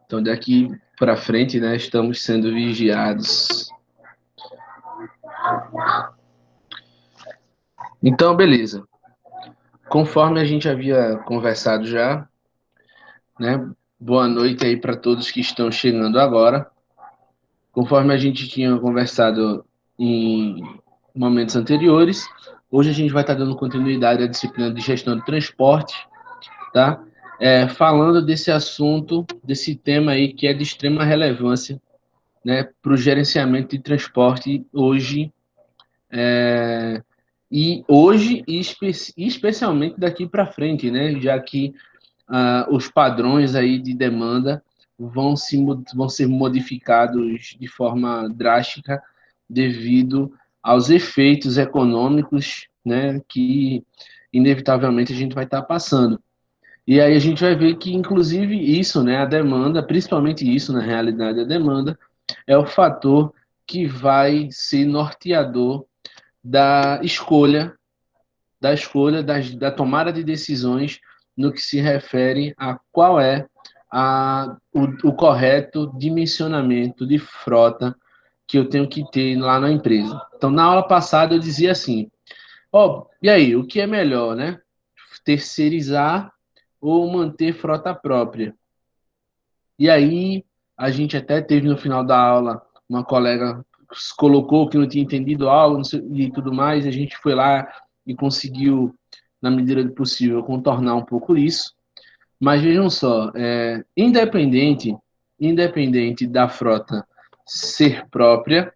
Então, daqui para frente, né, estamos sendo vigiados. Então, beleza. Conforme a gente havia conversado já, né? Boa noite aí para todos que estão chegando agora. Conforme a gente tinha conversado em momentos anteriores, hoje a gente vai estar dando continuidade à disciplina de gestão de transporte, tá? Falando desse assunto, desse tema aí que é de extrema relevância, né, para o gerenciamento de transporte hoje, especialmente daqui para frente, né, já que os padrões aí de demanda vão ser modificados de forma drástica devido aos efeitos econômicos, né, que inevitavelmente a gente vai estar passando. E aí a gente vai ver que, inclusive, isso, né, a demanda, principalmente isso, na realidade, a demanda, é o fator que vai ser norteador da escolha, da tomada de decisões no que se refere a qual é o correto dimensionamento de frota que eu tenho que ter lá na empresa. Então, na aula passada eu dizia assim, e aí, o que é melhor, né? Terceirizar ou manter frota própria? E aí, a gente até teve no final da aula, uma colega colocou que não tinha entendido a aula e tudo mais, e a gente foi lá e conseguiu, na medida do possível, contornar um pouco isso. Mas vejam só, independente da frota ser própria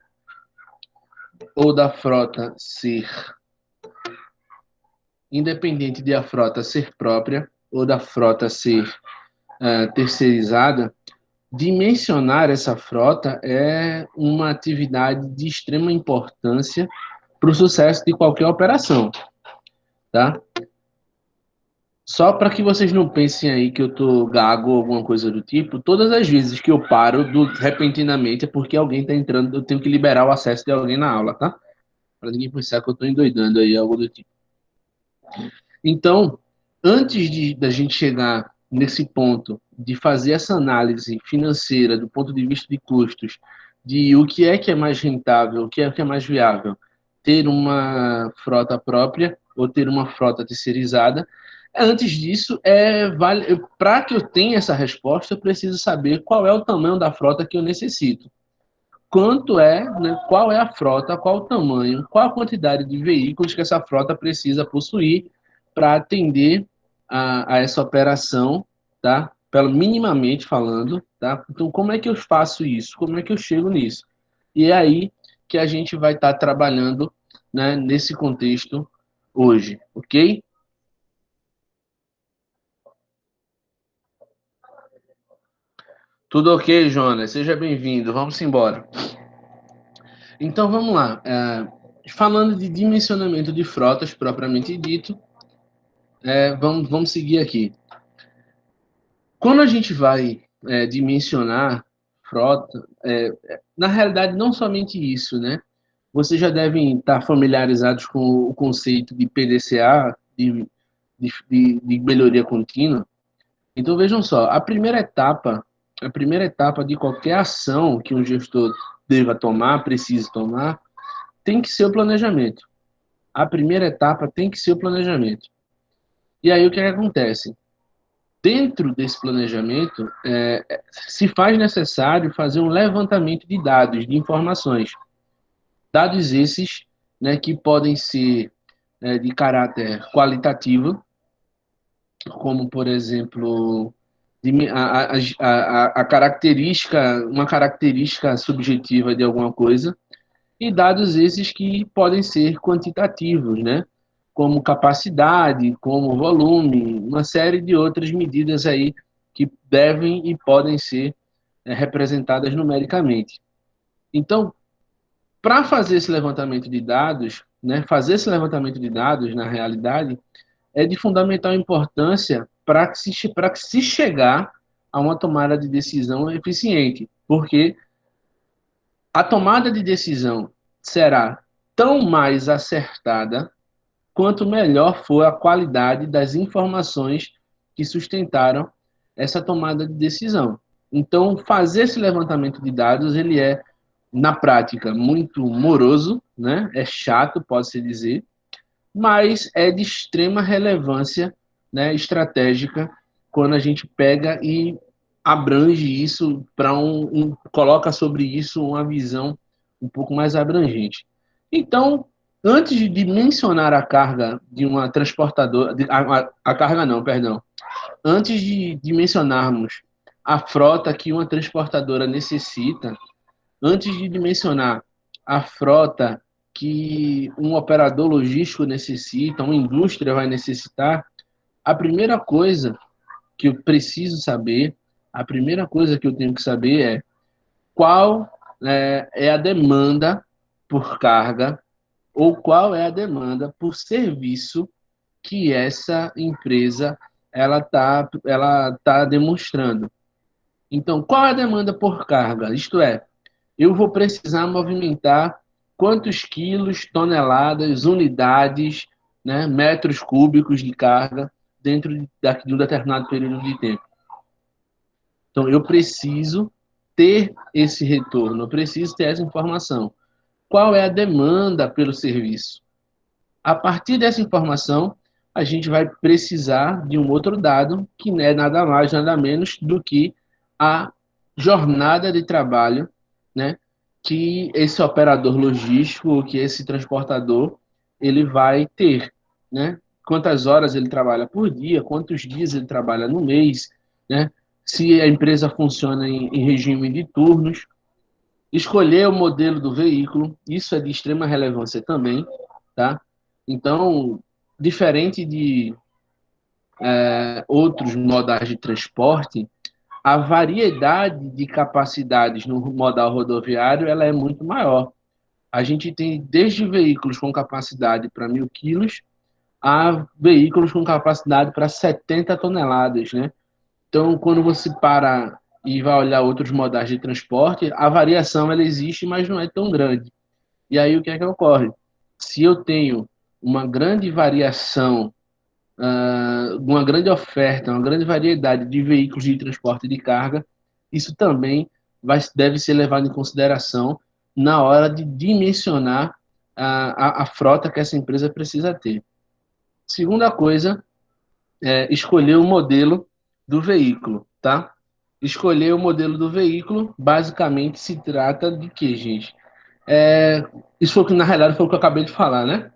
ou da frota ser, independente de a frota ser própria ou da frota ser terceirizada, dimensionar essa frota é uma atividade de extrema importância para o sucesso de qualquer operação, tá? Só para que vocês não pensem aí que eu tô gago ou alguma coisa do tipo, todas as vezes que eu paro repentinamente é porque alguém está entrando, eu tenho que liberar o acesso de alguém na aula, tá? Para ninguém pensar que eu estou endoidando aí, algo do tipo. Então, da gente chegar nesse ponto de fazer essa análise financeira do ponto de vista de custos, de o que é mais rentável, o que é mais viável, ter uma frota própria ou ter uma frota terceirizada, antes disso, para que eu tenha essa resposta, eu preciso saber qual é o tamanho da frota que eu necessito. Qual é a frota, qual o tamanho, qual a quantidade de veículos que essa frota precisa possuir para atender a essa operação, tá? Pelo minimamente falando, tá? Então, como é que eu faço isso? Como é que eu chego nisso? E é aí que a gente vai estar trabalhando, né, nesse contexto hoje, ok? Tudo ok, Jonas? Seja bem-vindo. Vamos embora. Então, vamos lá. Falando de dimensionamento de frotas propriamente dito, vamos seguir aqui. Quando a gente vai dimensionar frota, na realidade, não somente isso, né? Vocês já devem estar familiarizados com o conceito de PDCA, de melhoria contínua. Então, vejam só, a primeira etapa de qualquer ação que um gestor deva tomar, precise tomar, tem que ser o planejamento. A primeira etapa tem que ser o planejamento. E aí, o que acontece? Dentro desse planejamento, se faz necessário fazer um levantamento de dados, de informações. Dados esses, né, que podem ser de caráter qualitativo, como, por exemplo, uma característica subjetiva de alguma coisa, e dados esses que podem ser quantitativos, né? Como capacidade, como volume, uma série de outras medidas aí que devem e podem ser representadas numericamente. Então, para fazer esse levantamento de dados, né, fazer esse levantamento de dados, na realidade, é de fundamental importância para que se chegar a uma tomada de decisão eficiente, porque a tomada de decisão será tão mais acertada quanto melhor for a qualidade das informações que sustentaram essa tomada de decisão. Então, fazer esse levantamento de dados, ele é, na prática, muito moroso, né? É chato, pode-se dizer, mas é de extrema relevância, né, estratégica quando a gente pega e abrange isso para coloca sobre isso uma visão um pouco mais abrangente. Então, antes de mencionar a carga de uma transportadora, a carga não, perdão, antes de mencionarmos a frota que uma transportadora necessita, antes de dimensionar a frota que um operador logístico necessita, uma indústria vai necessitar, a primeira coisa que eu preciso saber, a primeira coisa que eu tenho que saber é qual é a demanda por carga ou qual é a demanda por serviço que essa empresa ela tá demonstrando. Então, qual é a demanda por carga? Isto é, eu vou precisar movimentar quantos quilos, toneladas, unidades, né, metros cúbicos de carga dentro de um determinado período de tempo. Então, eu preciso ter esse retorno, eu preciso ter essa informação. Qual é a demanda pelo serviço? A partir dessa informação, a gente vai precisar de um outro dado, que não é nada mais, nada menos do que a jornada de trabalho, né, que esse operador logístico, que esse transportador, ele vai ter, né? Quantas horas ele trabalha por dia, quantos dias ele trabalha no mês, né? Se a empresa funciona em regime de turnos, escolher o modelo do veículo, isso é de extrema relevância também, tá? Então, diferente de outros modais de transporte, a variedade de capacidades no modal rodoviário ela é muito maior. A gente tem desde veículos com capacidade para 1.000 quilos a veículos com capacidade para 70 toneladas, né? Então, quando você para e vai olhar outros modais de transporte, a variação ela existe, mas não é tão grande. E aí o que é que ocorre? Se eu tenho uma grande variação, uma grande oferta, uma grande variedade de veículos de transporte de carga, isso também deve ser levado em consideração na hora de dimensionar a frota que essa empresa precisa ter. Segunda coisa é escolher o modelo do veículo, tá? Escolher o modelo do veículo, basicamente se trata de quê, gente? É, isso foi o que, na realidade, foi o que eu acabei de falar, né?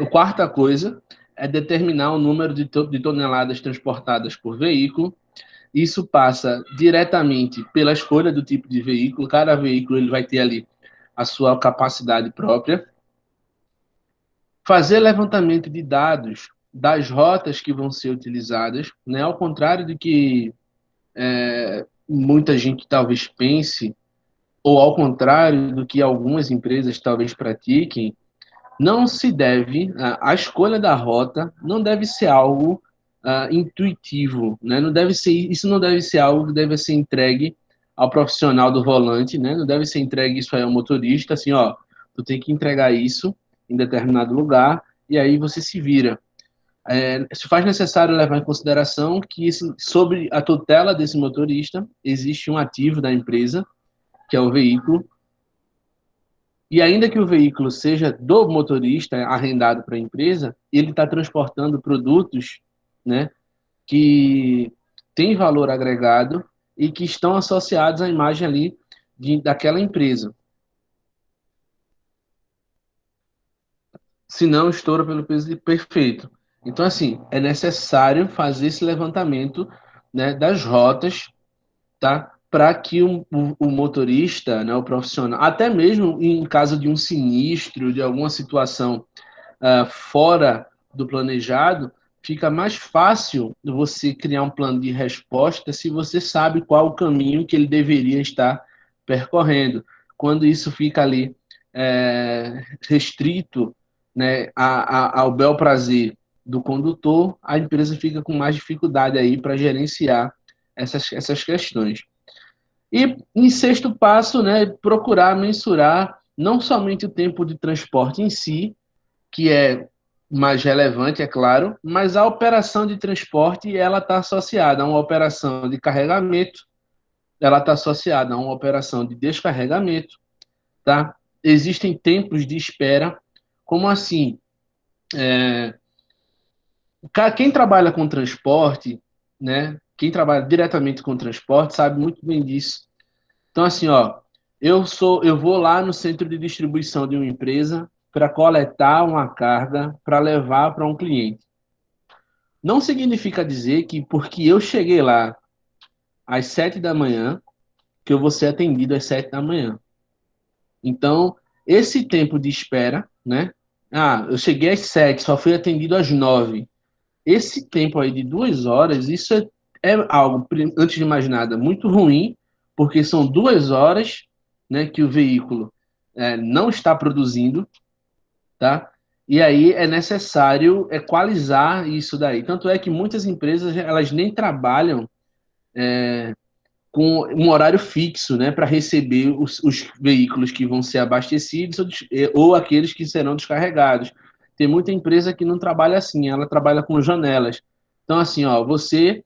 A quarta coisa é determinar o número de toneladas transportadas por veículo. Isso passa diretamente pela escolha do tipo de veículo. Cada veículo ele vai ter ali a sua capacidade própria. Fazer levantamento de dados das rotas que vão ser utilizadas, né? Ao contrário do que muita gente talvez pense, ou ao contrário do que algumas empresas talvez pratiquem, não se deve, a escolha da rota não deve ser algo intuitivo, né? Não deve ser, isso não deve ser algo que deve ser entregue ao profissional do volante, né? Não deve ser entregue isso aí ao motorista, assim, ó, tu tem que entregar isso em determinado lugar e aí você se vira. Se faz necessário levar em consideração que sobre a tutela desse motorista existe um ativo da empresa, que é o veículo, e ainda que o veículo seja do motorista, arrendado para a empresa, ele está transportando produtos, né, que têm valor agregado e que estão associados à imagem ali daquela empresa. Se não, estoura pelo peso de perfeito. Então, assim, é necessário fazer esse levantamento, né, das rotas, tá? Para que o motorista, né, o profissional, até mesmo em caso de um sinistro, de alguma situação fora do planejado, fica mais fácil você criar um plano de resposta se você sabe qual o caminho que ele deveria estar percorrendo. Quando isso fica ali restrito, né, ao bel prazer do condutor, a empresa fica com mais dificuldade aí para gerenciar essas questões. E em sexto passo, né, procurar mensurar não somente o tempo de transporte em si, que é mais relevante, é claro, mas a operação de transporte ela está associada a uma operação de carregamento, ela está associada a uma operação de descarregamento, tá? Existem tempos de espera, como assim? Quem trabalha com transporte, né? Quem trabalha diretamente com transporte sabe muito bem disso. Então, assim, ó, eu vou lá no centro de distribuição de uma empresa para coletar uma carga para levar para um cliente. Não significa dizer que porque eu cheguei lá às 7 da manhã, que eu vou ser atendido às 7 da manhã. Então, esse tempo de espera, né? Ah, eu cheguei às 7, só fui atendido às 9. Esse tempo aí de 2 horas, isso é algo, antes de mais nada, muito ruim, porque são 2 horas, né, que o veículo não está produzindo, tá? E aí é necessário equalizar isso daí. Tanto é que muitas empresas elas nem trabalham com um horário fixo, né, para receber os veículos que vão ser abastecidos ou aqueles que serão descarregados. Tem muita empresa que não trabalha assim, ela trabalha com janelas. Então, assim, ó, você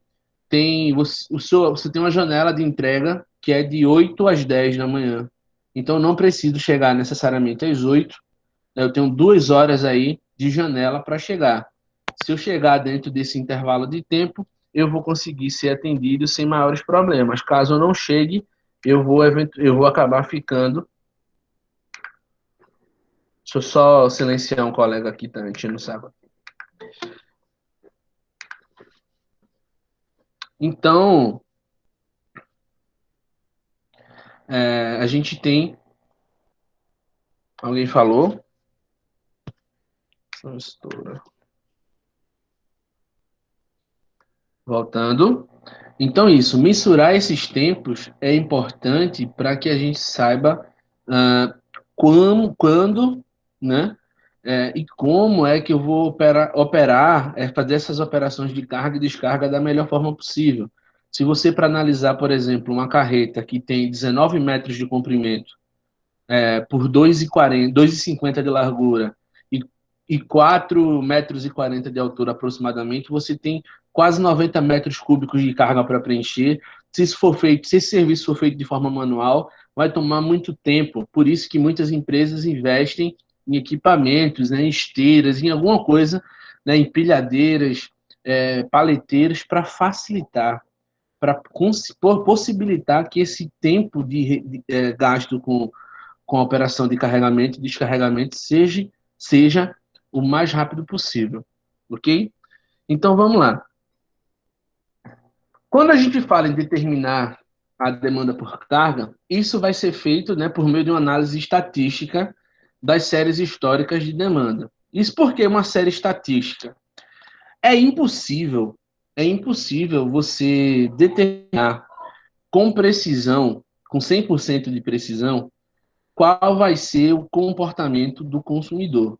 tem uma janela de entrega que é de 8 às 10 da manhã. Então, não preciso chegar necessariamente às 8, né, eu tenho 2 horas aí de janela para chegar. Se eu chegar dentro desse intervalo de tempo, eu vou conseguir ser atendido sem maiores problemas. Caso eu não chegue, eu vou acabar ficando. Deixa eu só silenciar um colega aqui, tá enchendo o saco. Então, a gente tem. Alguém falou? Voltando. Então, isso, mensurar esses tempos é importante para que a gente saiba quando, né? E como é que eu vou operar, fazer essas operações de carga e descarga da melhor forma possível. Se você, para analisar, por exemplo, uma carreta que tem 19 metros de comprimento, por 2,40, 2,50 de largura e, 4,40 metros de altura aproximadamente, você tem quase 90 metros cúbicos de carga para preencher. Se esse serviço for feito de forma manual, vai tomar muito tempo. Por isso que muitas empresas investem em equipamentos, né, em esteiras, em alguma coisa, né, empilhadeiras, paleteiras, para facilitar, para possibilitar que esse tempo de gasto com a operação de carregamento e descarregamento seja o mais rápido possível, ok? Então vamos lá. Quando a gente fala em determinar a demanda por carga, isso vai ser feito, né, por meio de uma análise estatística das séries históricas de demanda. Isso porque uma série estatística é impossível você determinar com precisão, com 100% de precisão, qual vai ser o comportamento do consumidor.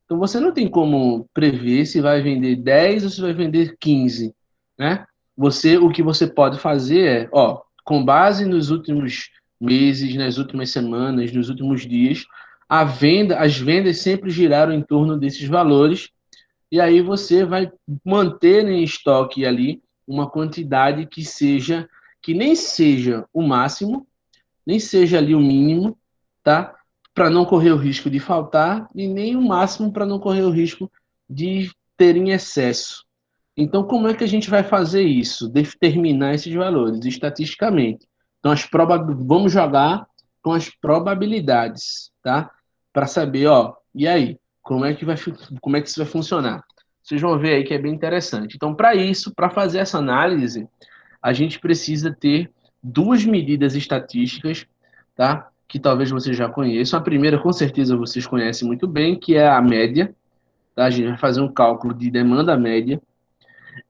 Então você não tem como prever se vai vender 10 ou se vai vender 15, né? O que você pode fazer é, ó, com base nos últimos meses, nas últimas semanas, nos últimos dias, as vendas sempre giraram em torno desses valores, e aí você vai manter em estoque ali uma quantidade que nem seja o máximo, nem seja ali o mínimo, tá? Para não correr o risco de faltar e nem o máximo para não correr o risco de ter em excesso. Então, como é que a gente vai fazer isso? Determinar esses valores estatisticamente. Então, vamos jogar com as probabilidades, tá? Para saber, ó, e aí, como é que isso vai funcionar? Vocês vão ver aí que é bem interessante. Então, para isso, para fazer essa análise, a gente precisa ter duas medidas estatísticas, tá? Que talvez vocês já conheçam. A primeira, com certeza, vocês conhecem muito bem, que é a média. Tá? A gente vai fazer um cálculo de demanda média.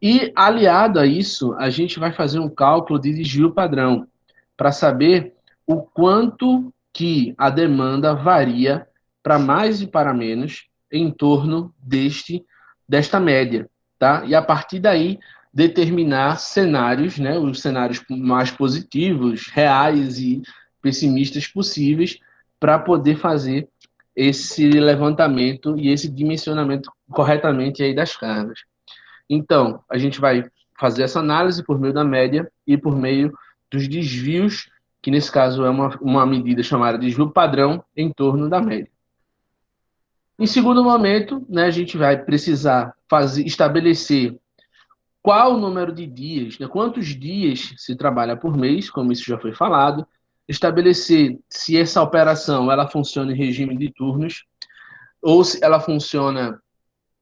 E, aliado a isso, a gente vai fazer um cálculo de desvio padrão, para saber o quanto que a demanda varia para mais e para menos em torno desta média, tá? E a partir daí determinar cenários, né, os cenários mais positivos, reais e pessimistas possíveis para poder fazer esse levantamento e esse dimensionamento corretamente aí das cargas. Então, a gente vai fazer essa análise por meio da média e por meio dos desvios, que nesse caso é uma medida chamada de desvio padrão, em torno da média. Em segundo momento, né, a gente vai precisar estabelecer qual o número de dias, né, quantos dias se trabalha por mês, como isso já foi falado, estabelecer se essa operação ela funciona em regime de turnos ou se ela funciona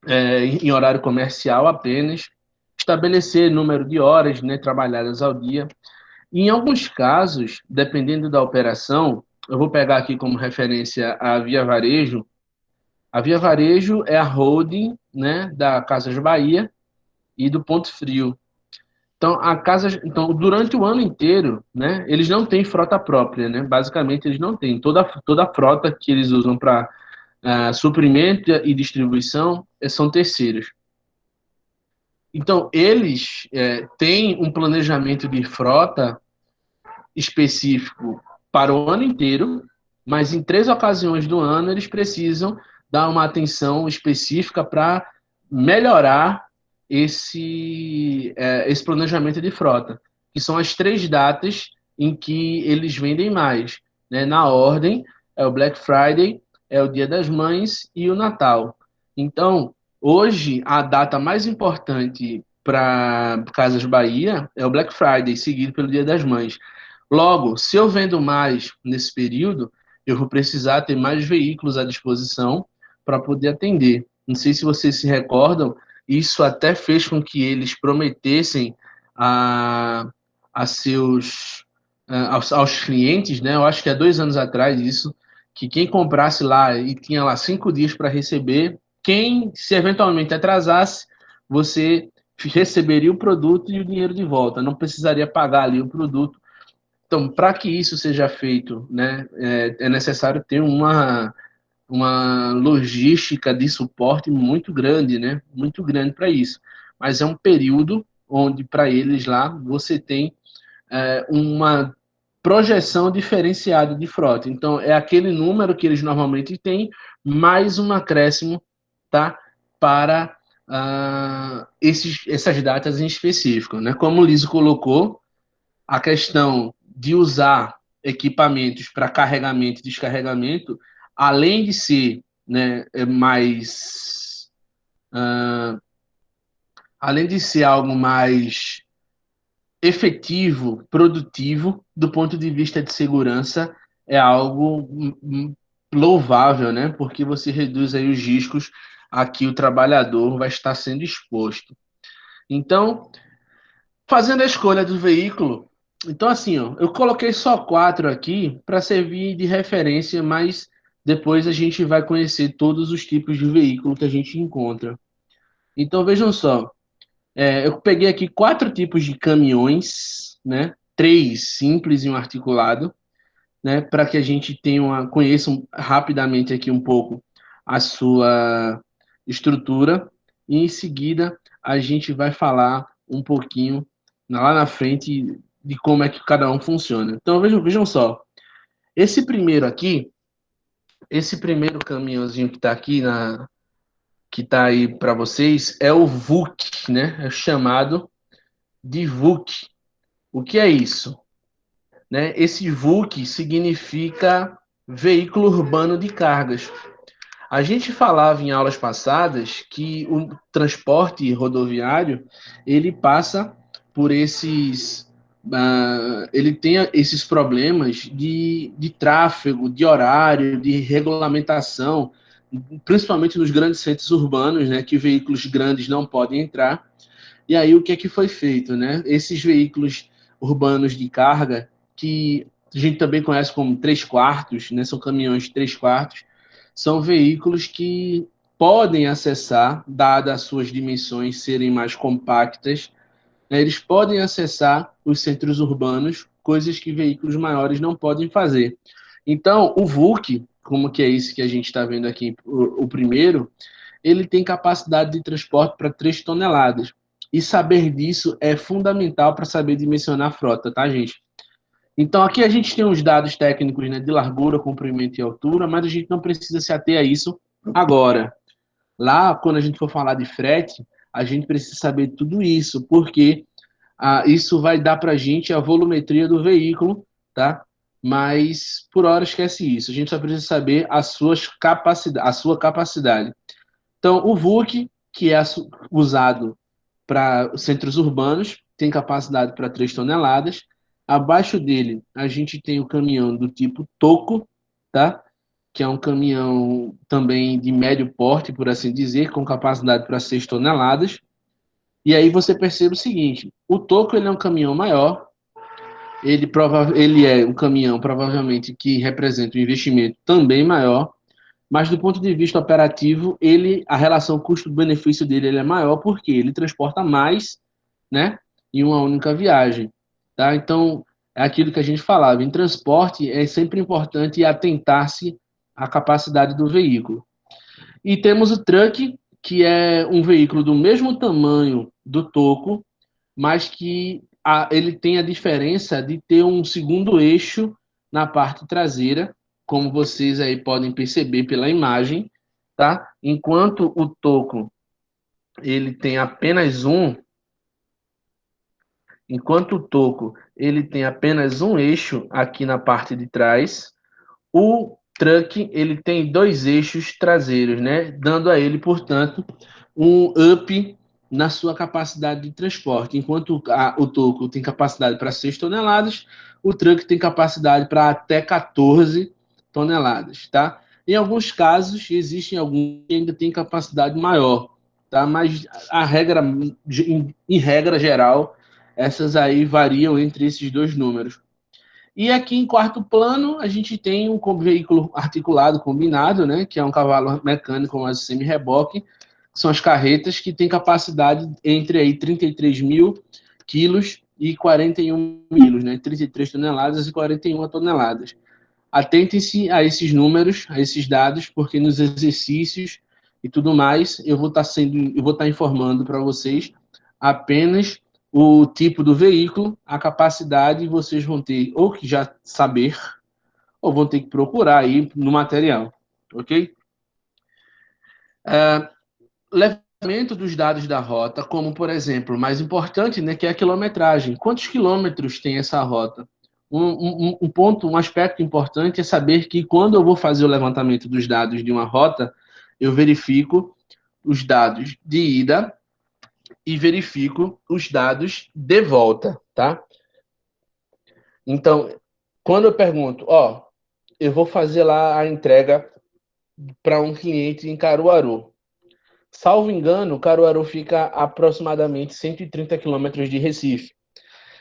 em horário comercial apenas, estabelecer número de horas, né, trabalhadas ao dia. E em alguns casos, dependendo da operação, eu vou pegar aqui como referência a Via Varejo. A Via Varejo é a holding, né, da Casas Bahia e do Ponto Frio. Então, durante o ano inteiro, né, eles não têm frota própria, né? Basicamente, eles não têm. Toda a frota que eles usam para suprimento e distribuição são terceiros. Então, eles têm um planejamento de frota específico para o ano inteiro, mas em 3 ocasiões do ano eles precisam dar uma atenção específica para melhorar esse planejamento de frota, que são as 3 datas em que eles vendem mais. Né? Na ordem, é o Black Friday, é o Dia das Mães e o Natal. Então, hoje, a data mais importante para Casas Bahia é o Black Friday, seguido pelo Dia das Mães. Logo, se eu vendo mais nesse período, eu vou precisar ter mais veículos à disposição para poder atender. Não sei se vocês se recordam, isso até fez com que eles prometessem a, a seus aos clientes, né? Eu acho que há 2 anos atrás isso, que quem comprasse lá e tinha lá 5 dias para receber, quem se eventualmente atrasasse, você receberia o produto e o dinheiro de volta, não precisaria pagar ali o produto. Então, para que isso seja feito, né, é necessário ter uma logística de suporte muito grande, né, muito grande para isso. Mas é um período onde, para eles lá, você tem uma projeção diferenciada de frota. Então, é aquele número que eles normalmente têm, mais um acréscimo, tá, para essas datas em específico. Né? Como o Liso colocou, a questão de usar equipamentos para carregamento e descarregamento, além de ser, né, mais além de ser algo mais efetivo, produtivo, do ponto de vista de segurança, é algo louvável, né? Porque você reduz aí os riscos a que o trabalhador vai estar sendo exposto. Então, fazendo a escolha do veículo, então assim, ó, eu coloquei só 4 aqui para servir de referência, mas depois a gente vai conhecer todos os tipos de veículo que a gente encontra. Então vejam só, eu peguei aqui 4 tipos de caminhões, né? 3 simples e um articulado, né? Para que a gente conheça rapidamente aqui um pouco a sua estrutura e em seguida a gente vai falar um pouquinho lá na frente de como é que cada um funciona. Então vejam só, esse primeiro aqui, esse primeiro caminhãozinho que está aqui que está aí para vocês é o VUC, né? É chamado de VUC. O que é isso? Né? Esse VUC significa veículo urbano de cargas. A gente falava em aulas passadas que o transporte rodoviário ele passa por ele tem esses problemas de tráfego, de horário, de regulamentação, principalmente nos grandes centros urbanos, né, que veículos grandes não podem entrar. E aí o que é que foi feito, né? Esses veículos urbanos de carga, que a gente também conhece como 3/4, né? São caminhões de 3/4, são veículos que podem acessar, dadas as suas dimensões serem mais compactas, né? Eles podem acessar os centros urbanos, coisas que veículos maiores não podem fazer. Então, o VUC, como que é esse que a gente está vendo aqui, o primeiro, ele tem capacidade de transporte para 3 toneladas. E saber disso é fundamental para saber dimensionar a frota, tá, gente? Então, aqui a gente tem os dados técnicos, né, de largura, comprimento e altura, mas a gente não precisa se ater a isso agora. Lá, quando a gente for falar de frete, a gente precisa saber tudo isso, porque isso vai dar para a gente a volumetria do veículo, tá? Mas por hora esquece isso. A gente só precisa saber a sua capacidade. Então, o VUC, que é usado para centros urbanos, tem capacidade para 3 toneladas. Abaixo dele, a gente tem o caminhão do tipo toco, tá? Que é um caminhão também de médio porte, por assim dizer, com capacidade para 6 toneladas. E aí você percebe o seguinte: o toco ele é um caminhão maior, ele é um caminhão provavelmente que representa um investimento também maior, mas do ponto de vista operativo, a relação custo-benefício dele ele é maior porque ele transporta mais, né, em uma única viagem, tá? Então, é aquilo que a gente falava, em transporte é sempre importante atentar-se à capacidade do veículo. E temos o truck, que é um veículo do mesmo tamanho do toco, mas que ele tem a diferença de ter um segundo eixo na parte traseira, como vocês aí podem perceber pela imagem, tá? Enquanto o toco ele tem apenas um, enquanto o toco ele tem apenas um eixo aqui na parte de trás, o truck ele tem dois eixos traseiros, né? Dando a ele, portanto, um up na sua capacidade de transporte. Enquanto o toco tem capacidade para 6 toneladas, o truck tem capacidade para até 14 toneladas, tá? Em alguns casos, existem alguns que ainda têm capacidade maior, tá? Mas a regra, em regra geral, essas aí variam entre esses dois números. E aqui em quarto plano, a gente tem um veículo articulado combinado, né, que é um cavalo mecânico mais semi-reboque, que são as carretas que têm capacidade entre aí 33 mil quilos e 41 quilos, né, 33 toneladas e 41 toneladas. Atentem-se a esses números, a esses dados, porque nos exercícios e tudo mais, eu vou estar informando para vocês apenas o tipo do veículo, a capacidade, vocês vão ter ou que já saber, ou vão ter que procurar aí no material, ok? Levantamento dos dados da rota, como por exemplo, mais importante, né, que é a quilometragem. Quantos quilômetros tem essa rota? Um aspecto importante é saber que quando eu vou fazer o levantamento dos dados de uma rota, eu verifico os dados de ida e verifico os dados de volta, tá? Então, quando eu pergunto, eu vou fazer lá a entrega para um cliente em Caruaru. Salvo engano, Caruaru fica a aproximadamente 130 quilômetros de Recife.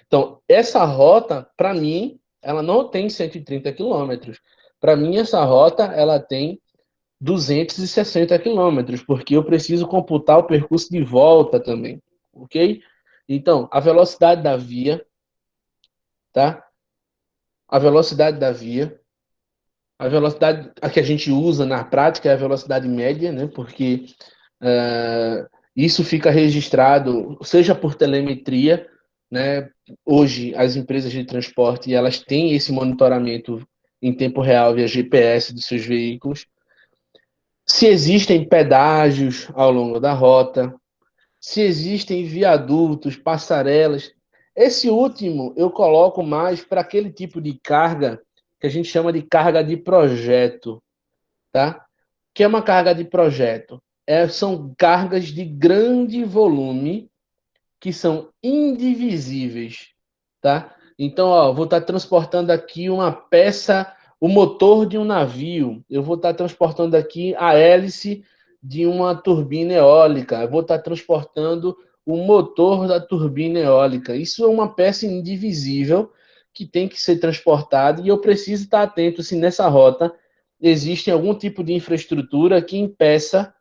Então, essa rota, para mim, ela não tem 130 quilômetros. Para mim, essa rota, ela tem 260 quilômetros, porque eu preciso computar o percurso de volta também, ok? Então, a velocidade da via, tá? A velocidade da via, a velocidade a que a gente usa na prática é a velocidade média, né? Porque isso fica registrado, seja por telemetria, né? Hoje, as empresas de transporte elas têm esse monitoramento em tempo real via GPS dos seus veículos. Se existem pedágios ao longo da rota, se existem viadutos, passarelas. Esse último eu coloco mais para aquele tipo de carga que a gente chama de carga de projeto, tá? Que é uma carga de projeto? São cargas de grande volume que são indivisíveis, tá? Então, vou estar transportando aqui uma peça, o motor de um navio, eu vou estar transportando aqui a hélice de uma turbina eólica, eu vou estar transportando o motor da turbina eólica. Isso é uma peça indivisível que tem que ser transportada e eu preciso estar atento se nessa rota existe algum tipo de infraestrutura que impeça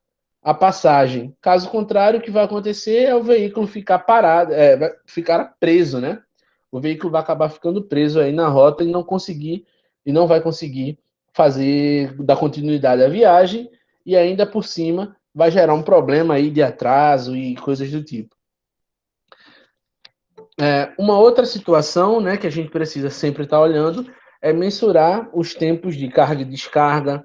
a passagem. Caso contrário, o que vai acontecer é o veículo ficar parado, vai ficar preso, né? O veículo vai acabar ficando preso aí na rota e não vai conseguir fazer dar continuidade à viagem e ainda por cima vai gerar um problema aí de atraso e coisas do tipo. Uma outra situação, né, que a gente precisa sempre estar olhando é mensurar os tempos de carga e descarga,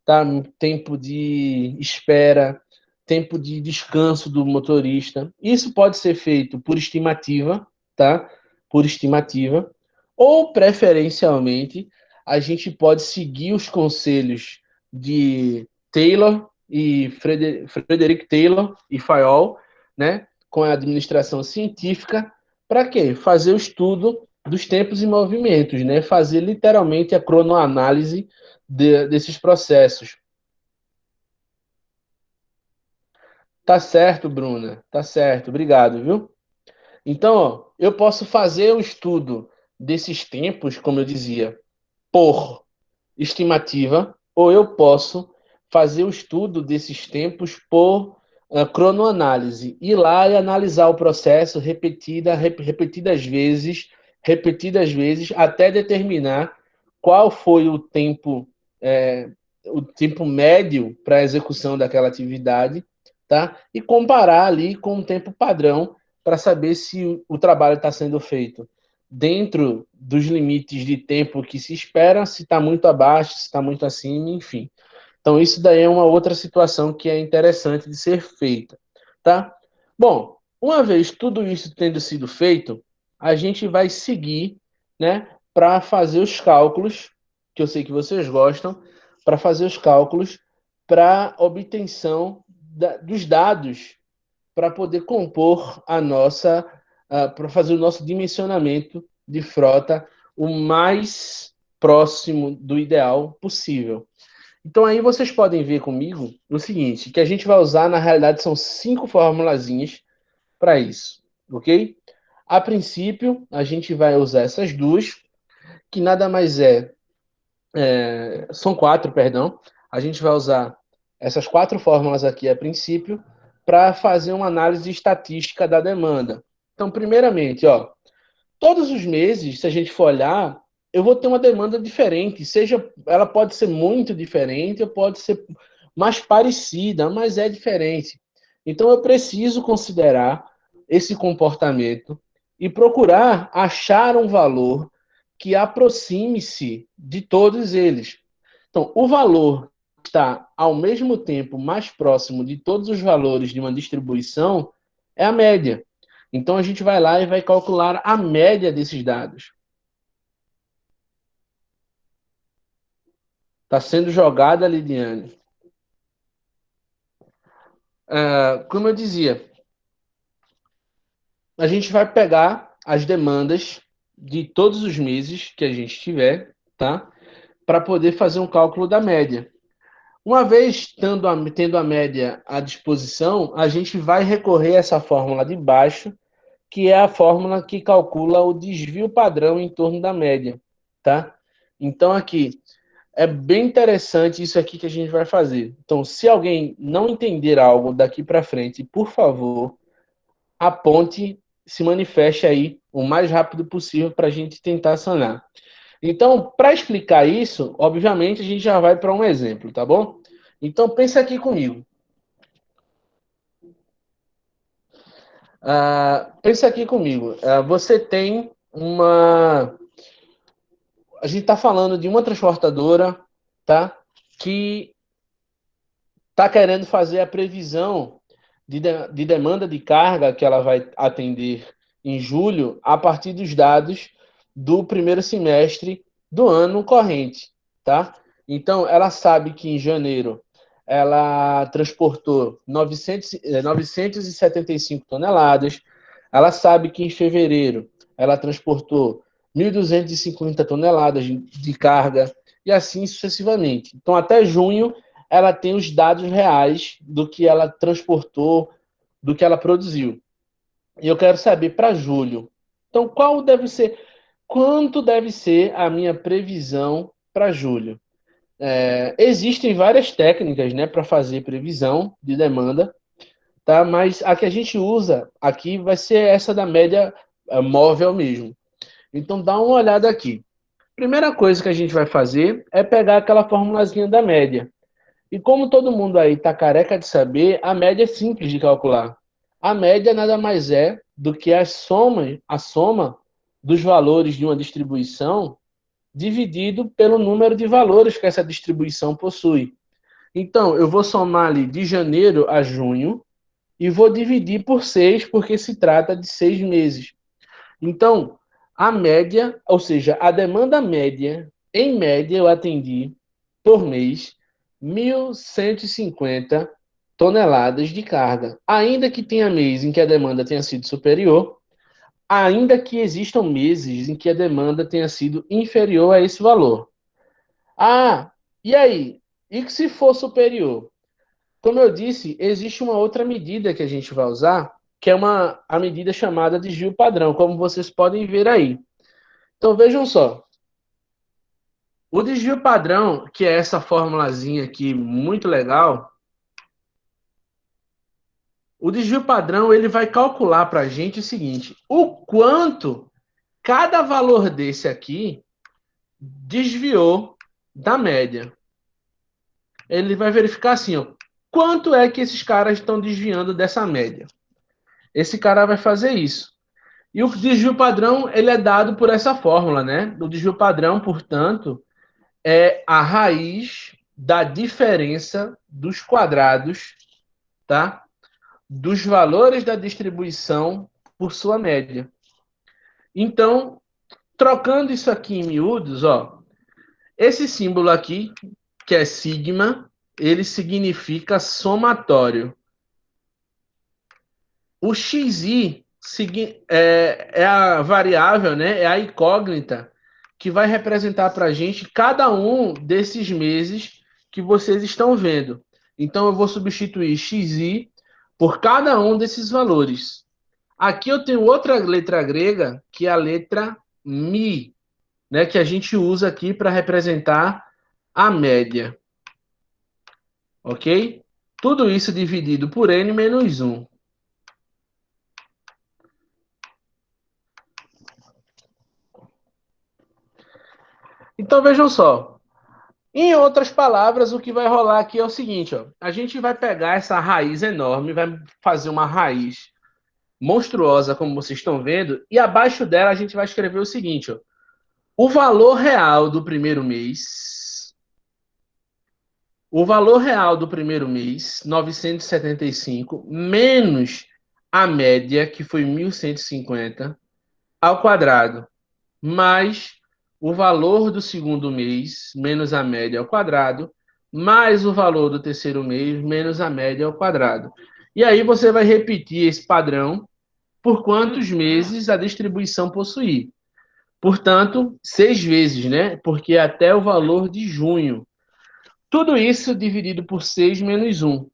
tá? Tempo de espera, tempo de descanso do motorista. Isso pode ser feito por estimativa, tá? Por estimativa, ou preferencialmente a gente pode seguir os conselhos de Taylor e Frederick Taylor e Fayol, né? Com a administração científica, para quê? Fazer o estudo dos tempos e movimentos, né? Fazer literalmente a cronoanálise desses processos. Tá certo, Bruna. Tá certo. Obrigado, viu? Então, ó, eu posso fazer o estudo desses tempos, como eu dizia, por estimativa, ou eu posso fazer o estudo desses tempos por cronoanálise, ir lá e analisar o processo repetidas vezes, até determinar qual foi o tempo médio para a execução daquela atividade, tá? E comparar ali com o tempo padrão para saber se o trabalho está sendo feito dentro dos limites de tempo que se espera, se está muito abaixo, se está muito acima, enfim. Então, isso daí é uma outra situação que é interessante de ser feita, tá? Bom, uma vez tudo isso tendo sido feito, a gente vai seguir, né, para fazer os cálculos, que eu sei que vocês gostam, para fazer os cálculos para obtenção dos dados para poder compor a nossa, para fazer o nosso dimensionamento de frota o mais próximo do ideal possível. Então aí vocês podem ver comigo o seguinte, que a gente vai usar, na realidade, são 5 formulazinhas para isso, ok? A princípio, a gente vai usar essas duas, que nada mais são 4, perdão. A gente vai usar essas 4 fórmulas aqui a princípio para fazer uma análise estatística da demanda. Então, primeiramente, ó, todos os meses, se a gente for olhar, eu vou ter uma demanda diferente, seja ela pode ser muito diferente ou pode ser mais parecida, mas é diferente. Então eu preciso considerar esse comportamento e procurar achar um valor que aproxime-se de todos eles. Então, o valor que está ao mesmo tempo mais próximo de todos os valores de uma distribuição é a média. Então a gente vai lá e vai calcular a média desses dados. Está sendo jogada, Lidiane. Como eu dizia, a gente vai pegar as demandas de todos os meses que a gente tiver, tá? Para poder fazer um cálculo da média. Uma vez tendo a média à disposição, a gente vai recorrer a essa fórmula de baixo, que é a fórmula que calcula o desvio padrão em torno da média, tá? Então, aqui, é bem interessante isso aqui que a gente vai fazer. Então, se alguém não entender algo daqui para frente, por favor, aponte, se manifeste aí o mais rápido possível para a gente tentar sanar. Então, para explicar isso, obviamente, a gente já vai para um exemplo, tá bom? Então, pensa aqui comigo. Pensa aqui comigo. Você tem uma. A gente está falando de uma transportadora, tá? Que está querendo fazer a previsão de demanda de carga que ela vai atender em julho a partir dos dados do primeiro semestre do ano corrente, tá? Então, ela sabe que em janeiro ela transportou 975 toneladas, ela sabe que em fevereiro ela transportou 1.250 toneladas de carga e assim sucessivamente. Então, até junho, ela tem os dados reais do que ela transportou, do que ela produziu. E eu quero saber para julho. Então, quanto deve ser a minha previsão para julho? Existem várias técnicas, né, para fazer previsão de demanda, tá? Mas a que a gente usa aqui vai ser essa da média móvel mesmo. Então, dá uma olhada aqui. Primeira coisa que a gente vai fazer é pegar aquela formulazinha da média. E como todo mundo aí está careca de saber, a média é simples de calcular. A média nada mais é do que a soma dos valores de uma distribuição dividido pelo número de valores que essa distribuição possui. Então, eu vou somar ali de janeiro a junho e vou dividir por 6, porque se trata de 6 meses. Então, a média, ou seja, a demanda média, em média, eu atendi por mês 1.150 toneladas de carga. Ainda que tenha mês em que a demanda tenha sido superior, ainda que existam meses em que a demanda tenha sido inferior a esse valor. Ah, e aí? E que se for superior? Como eu disse, existe uma outra medida que a gente vai usar, que é a medida chamada desvio padrão, como vocês podem ver aí. Então vejam só, o desvio padrão, que é essa formulazinha aqui muito legal, o desvio padrão ele vai calcular para a gente o seguinte: o quanto cada valor desse aqui desviou da média. Ele vai verificar assim, ó, quanto é que esses caras estão desviando dessa média. Esse cara vai fazer isso. E o desvio padrão ele é dado por essa fórmula, né? O desvio padrão, portanto, é a raiz da diferença dos quadrados, tá? Dos valores da distribuição por sua média. Então, trocando isso aqui em miúdos, ó, esse símbolo aqui, que é sigma, ele significa somatório. O xi é a variável, né? É a incógnita que vai representar para a gente cada um desses meses que vocês estão vendo. Então, eu vou substituir xi por cada um desses valores. Aqui eu tenho outra letra grega, que é a letra mi, né? Que a gente usa aqui para representar a média. Ok? Tudo isso dividido por n menos 1. Então, vejam só. Em outras palavras, o que vai rolar aqui é o seguinte, ó. A gente vai pegar essa raiz enorme, vai fazer uma raiz monstruosa, como vocês estão vendo, e abaixo dela a gente vai escrever o seguinte, ó. O valor real do primeiro mês, o valor real do primeiro mês, 975, menos a média, que foi 1.150, ao quadrado, mais o valor do segundo mês, menos a média ao quadrado, mais o valor do terceiro mês, menos a média ao quadrado. E aí você vai repetir esse padrão por quantos meses a distribuição possuir. Portanto, 6 vezes, né? Porque até o valor de junho. Tudo isso dividido por 6 menos 1.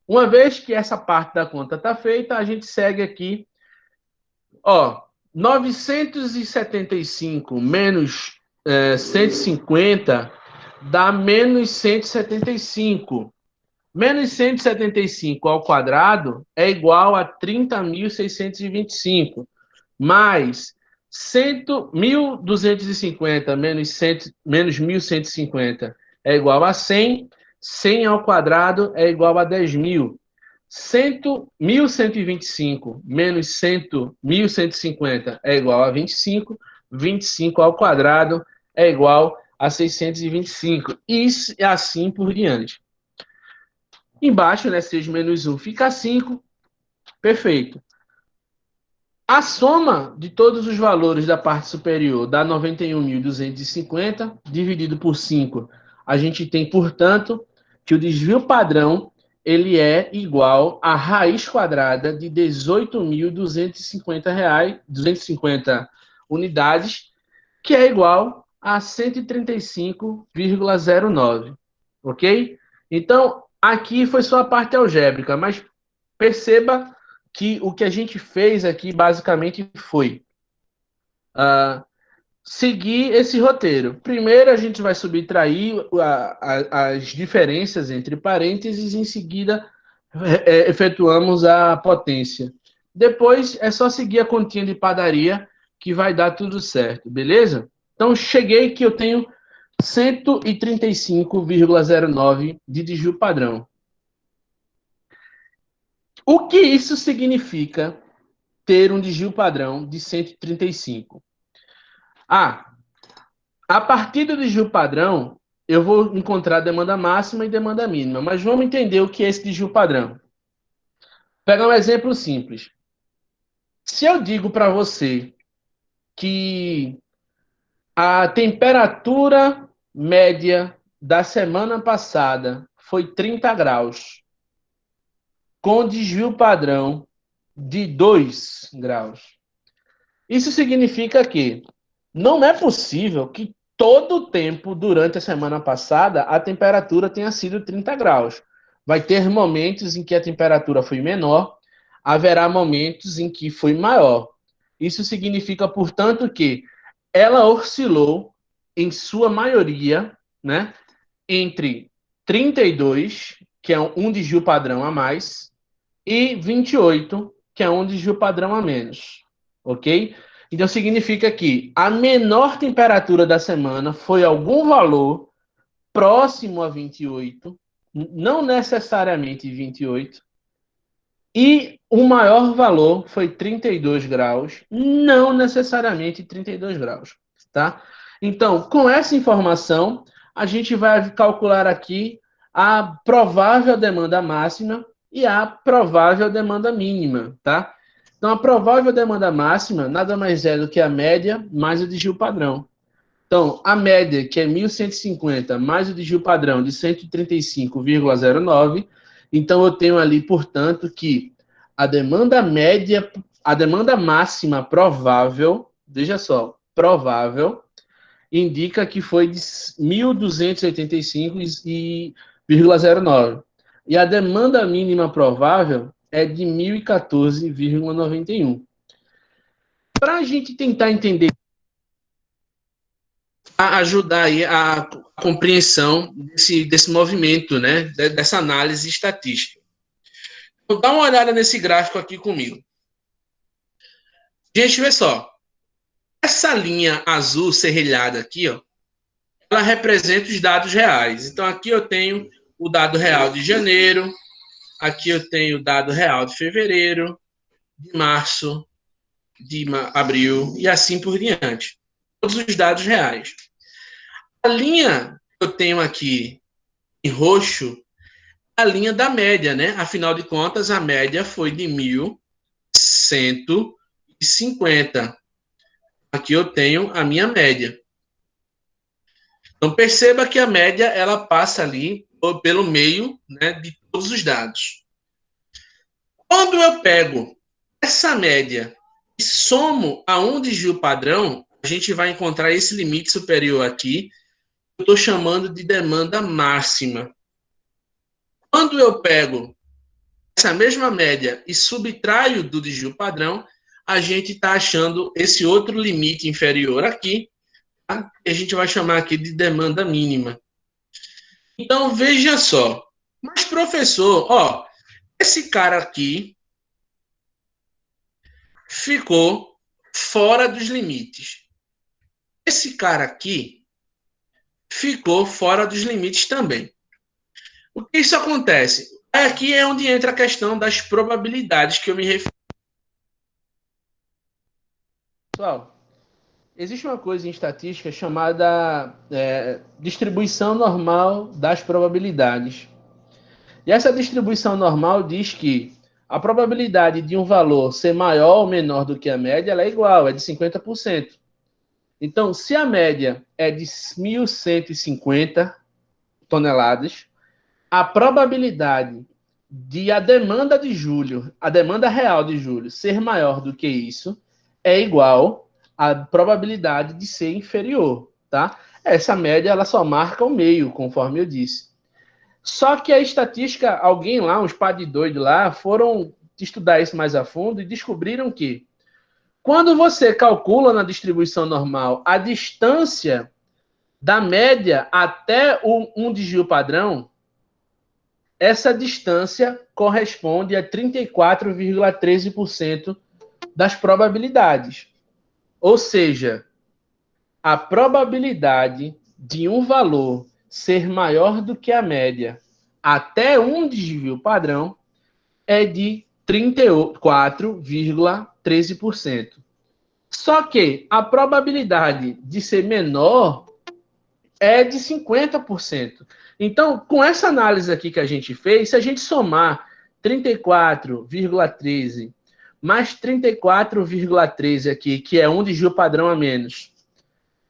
Uma vez que essa parte da conta está feita, a gente segue aqui. Ó, 975 menos 150 dá menos 175. Menos 175 ao quadrado é igual a 30.625. Mais 1.250 menos 1.150 é igual a 100. 100 ao quadrado é igual a 10.000. 1.125 menos 1.150 é igual a 25. 25 ao quadrado é igual a 625. E assim por diante. Embaixo, né, 6 menos 1 fica 5. Perfeito. A soma de todos os valores da parte superior dá 91.250, dividido por 5. A gente tem, portanto, que o desvio padrão ele é igual à raiz quadrada de 18.250 reais, 250 unidades, que é igual a 135,09, ok? Então, aqui foi só a parte algébrica, mas perceba que o que a gente fez aqui basicamente foi seguir esse roteiro. Primeiro a gente vai subtrair as diferenças entre parênteses, em seguida efetuamos a potência. Depois é só seguir a continha de padaria que vai dar tudo certo, beleza? Então cheguei que eu tenho 135,09 de desvio padrão. O que isso significa ter um desvio padrão de 135? A partir do desvio padrão, eu vou encontrar demanda máxima e demanda mínima, mas vamos entender o que é esse desvio padrão. Pega um exemplo simples. Se eu digo para você que a temperatura média da semana passada foi 30 graus, com desvio padrão de 2 graus. Isso significa que não é possível que todo o tempo durante a semana passada a temperatura tenha sido 30 graus. Vai ter momentos em que a temperatura foi menor, haverá momentos em que foi maior. Isso significa, portanto, que ela oscilou, em sua maioria, né, entre 32, que é um desvio padrão a mais, e 28, que é um desvio padrão a menos. Ok? Então significa que a menor temperatura da semana foi algum valor próximo a 28, não necessariamente 28, e o maior valor foi 32 graus, não necessariamente 32 graus, tá? Então, com essa informação, a gente vai calcular aqui a provável demanda máxima e a provável demanda mínima, tá? Então, a provável demanda máxima nada mais é do que a média mais o desvio padrão. Então, a média, que é 1.150, mais o desvio padrão de 135,09. Então, eu tenho ali, portanto, que a demanda média, a demanda máxima provável, veja só, provável, indica que foi de 1.285,09. E a demanda mínima provável é de 1.014,91. Para a gente tentar entender, ajudar aí a compreensão desse movimento, né, dessa análise estatística. Então, dá uma olhada nesse gráfico aqui comigo. Gente, vê só. Essa linha azul serrilhada aqui, ó, ela representa os dados reais. Então, aqui eu tenho o dado real de janeiro, aqui eu tenho o dado real de fevereiro, de março, de abril e assim por diante. Todos os dados reais. A linha que eu tenho aqui em roxo é a linha da média, né? Afinal de contas, a média foi de 1.150. Aqui eu tenho a minha média. Então perceba que a média ela passa ali pelo meio, né, de todos os dados. Quando eu pego essa média e somo a um desvio padrão, a gente vai encontrar esse limite superior aqui, que eu estou chamando de demanda máxima. Quando eu pego essa mesma média e subtraio do desvio padrão, a gente está achando esse outro limite inferior aqui, tá? Que a gente vai chamar aqui de demanda mínima. Então, veja só. Mas, professor, ó, esse cara aqui ficou fora dos limites. Esse cara aqui ficou fora dos limites também. O que isso acontece? Aqui é onde entra a questão das probabilidades que eu me refiro. Pessoal, existe uma coisa em estatística chamada distribuição normal das probabilidades. E essa distribuição normal diz que a probabilidade de um valor ser maior ou menor do que a média ela é igual, é de 50%. Então, se a média é de 1.150 toneladas, a probabilidade de a demanda de julho, a demanda real de julho, ser maior do que isso, é igual à probabilidade de ser inferior, tá? Essa média ela só marca o meio, conforme eu disse. Só que a estatística, alguém lá, uns pá de doido lá, foram estudar isso mais a fundo e descobriram que quando você calcula na distribuição normal a distância da média até um desvio padrão, essa distância corresponde a 34,13% das probabilidades. Ou seja, a probabilidade de um valor ser maior do que a média até um desvio padrão é de 34,13%. Só que a probabilidade de ser menor é de 50%. Então, com essa análise aqui que a gente fez, se a gente somar 34,13 mais 34,13 aqui, que é um desvio padrão a menos.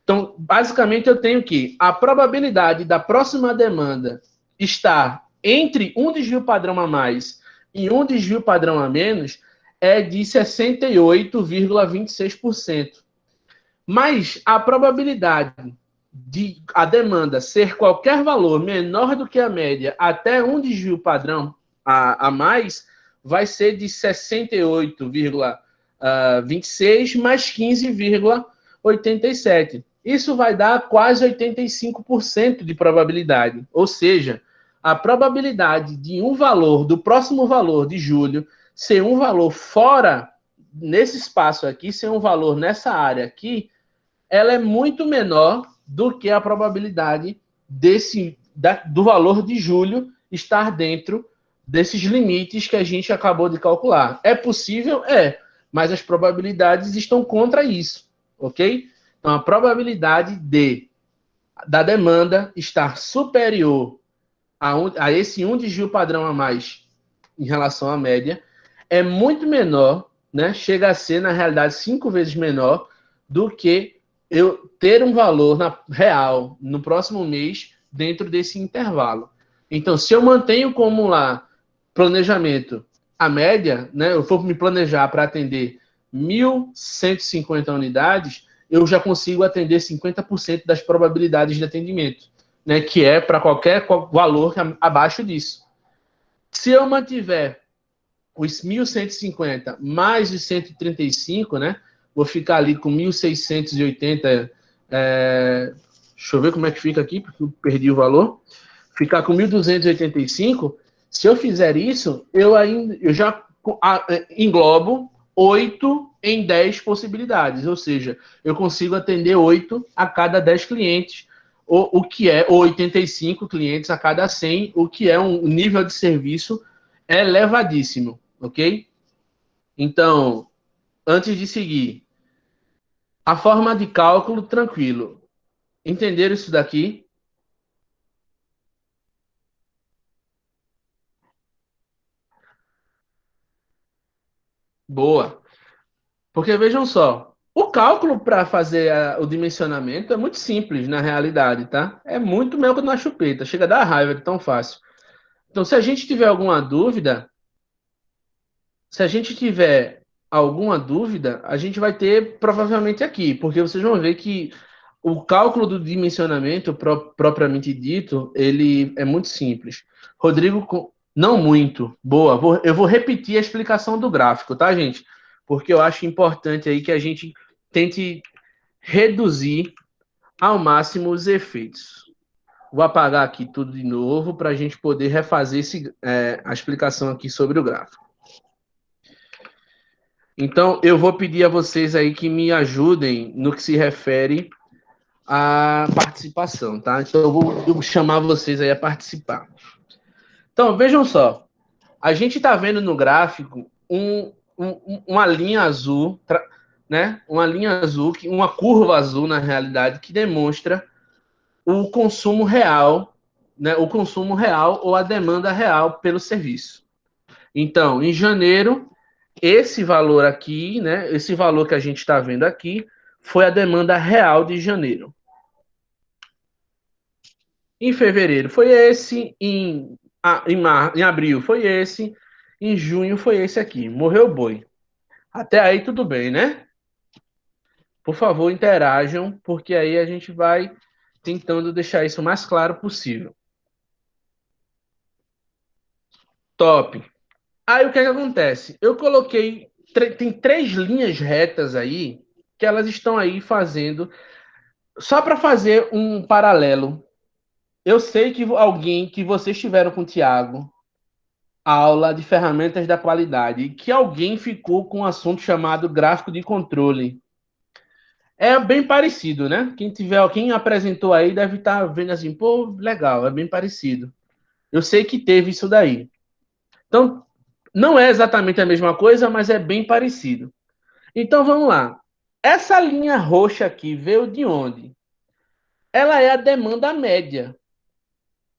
Então, basicamente, eu tenho que a probabilidade da próxima demanda estar entre um desvio padrão a mais e um desvio padrão a menos é de 68,26%. Mas a probabilidade de a demanda ser qualquer valor menor do que a média até um desvio padrão a mais vai ser de 68,26 mais 15,87. Isso vai dar quase 85% de probabilidade. Ou seja, a probabilidade de um valor, do próximo valor de julho, ser um valor fora nesse espaço aqui, ser um valor nessa área aqui, ela é muito menor do que a probabilidade do valor de julho estar dentro desses limites que a gente acabou de calcular. É possível? É, mas as probabilidades estão contra isso, ok? Então, a probabilidade da demanda estar superior a esse um desvio padrão a mais em relação à média é muito menor, né? Chega a ser, na realidade, 5 vezes menor do que eu ter um valor real no próximo mês dentro desse intervalo. Então, se eu mantenho como lá planejamento a média, né? Eu for me planejar para atender 1.150 unidades, eu já consigo atender 50% das probabilidades de atendimento, né? Que é para qualquer valor abaixo disso. Se eu mantiver os 1.150 mais os 135, né? Vou ficar ali com 1.680. Deixa eu ver como é que fica aqui, porque eu perdi o valor. Ficar com 1.285. Se eu fizer isso, eu já englobo 8 em 10 possibilidades. Ou seja, eu consigo atender 8 a cada 10 clientes, o que é, ou 85 clientes a cada 100, o que é um nível de serviço elevadíssimo, ok? Então, antes de seguir, a forma de cálculo, tranquilo. Entenderam isso daqui? Boa. Porque vejam só, o cálculo para fazer o dimensionamento é muito simples na realidade, tá? É muito melhor que na chupeta, chega a dar raiva de tão fácil. Então, se a gente tiver alguma dúvida, se a gente tiver alguma dúvida, a gente vai ter provavelmente aqui, porque vocês vão ver que o cálculo do dimensionamento propriamente dito, ele é muito simples. Rodrigo, não muito. Boa. Eu vou repetir a explicação do gráfico, tá, gente? Porque eu acho importante aí que a gente tente reduzir ao máximo os efeitos. Vou apagar aqui tudo de novo para a gente poder refazer a explicação aqui sobre o gráfico. Então, eu vou pedir a vocês aí que me ajudem no que se refere à participação, tá? Então, eu vou chamar vocês aí a participar. Então, vejam só. A gente está vendo no gráfico uma linha azul, né? Uma linha azul, uma curva azul, na realidade, que demonstra o consumo real, né? O consumo real ou a demanda real pelo serviço. Então, em janeiro, esse valor aqui, né? Esse valor que a gente está vendo aqui, foi a demanda real de janeiro. Em fevereiro foi esse, em abril foi esse, em junho foi esse aqui. Morreu o boi. Até aí tudo bem, né? Por favor, interajam, porque aí a gente vai tentando deixar isso o mais claro possível. Top. Aí o que é que acontece? Eu coloquei. Tem três linhas retas aí que elas estão aí fazendo. Só para fazer um paralelo. Eu sei que alguém que vocês tiveram com o Thiago, aula de ferramentas da qualidade, que alguém ficou com um assunto chamado gráfico de controle. É bem parecido, né? Quem apresentou aí deve estar vendo assim, pô, legal, é bem parecido. Eu sei que teve isso daí. Então, não é exatamente a mesma coisa, mas é bem parecido. Então, vamos lá. Essa linha roxa aqui veio de onde? Ela é a demanda média.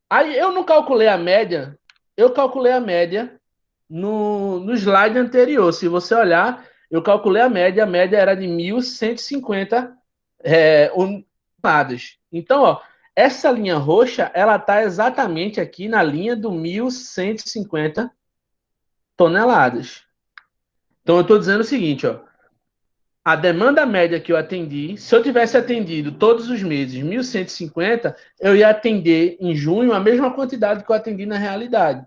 Aí eu não calculei a média, eu calculei a média no slide anterior. Se você olhar, eu calculei a média era de 1.150 toneladas. Então, ó, essa linha roxa, ela está exatamente aqui na linha do 1.150 toneladas. Então, eu estou dizendo o seguinte, ó, a demanda média que eu atendi, se eu tivesse atendido todos os meses 1.150, eu ia atender em junho a mesma quantidade que eu atendi na realidade.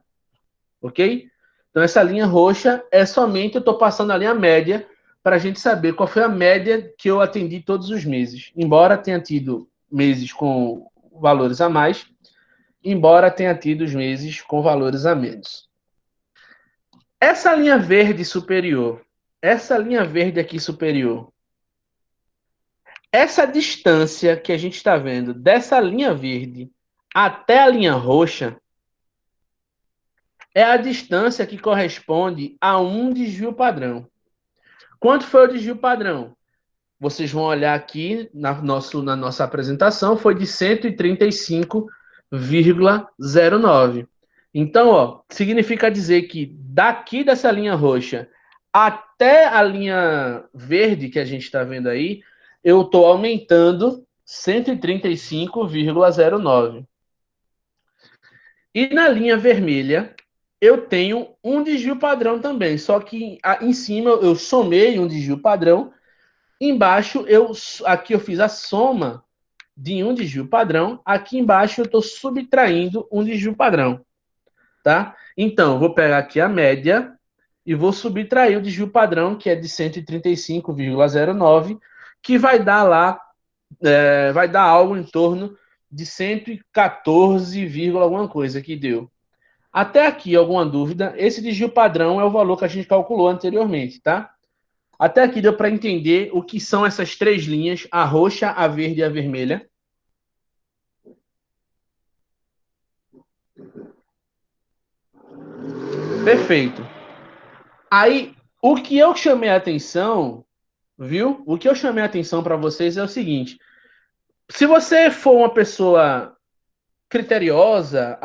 Ok? Então, essa linha roxa é somente, eu estou passando ali a média para a gente saber qual foi a média que eu atendi todos os meses. Embora tenha tido meses com valores a mais, embora tenha tido os meses com valores a menos. Essa linha verde superior, essa linha verde aqui superior, essa distância que a gente está vendo dessa linha verde até a linha roxa é a distância que corresponde a um desvio padrão. Quanto foi o desvio padrão? Vocês vão olhar aqui na nossa apresentação, foi de 135,09. Então, ó, significa dizer que daqui dessa linha roxa até a linha verde que a gente está vendo aí, eu estou aumentando 135,09. E na linha vermelha, eu tenho um desvio padrão também, só que em cima eu somei um desvio padrão. Embaixo, aqui eu fiz a soma de um desvio padrão. Aqui embaixo, eu estou subtraindo um desvio padrão. Tá? Então, vou pegar aqui a média e vou subtrair o desvio padrão, que é de 135,09, que vai dar lá, vai dar algo em torno de 114, alguma coisa que deu. Até aqui, alguma dúvida? Esse desvio padrão é o valor que a gente calculou anteriormente, tá? Até aqui deu para entender o que são essas três linhas, a roxa, a verde e a vermelha. Perfeito. Aí, o que eu chamei a atenção, viu? O que eu chamei a atenção para vocês é o seguinte: se você for uma pessoa criteriosa,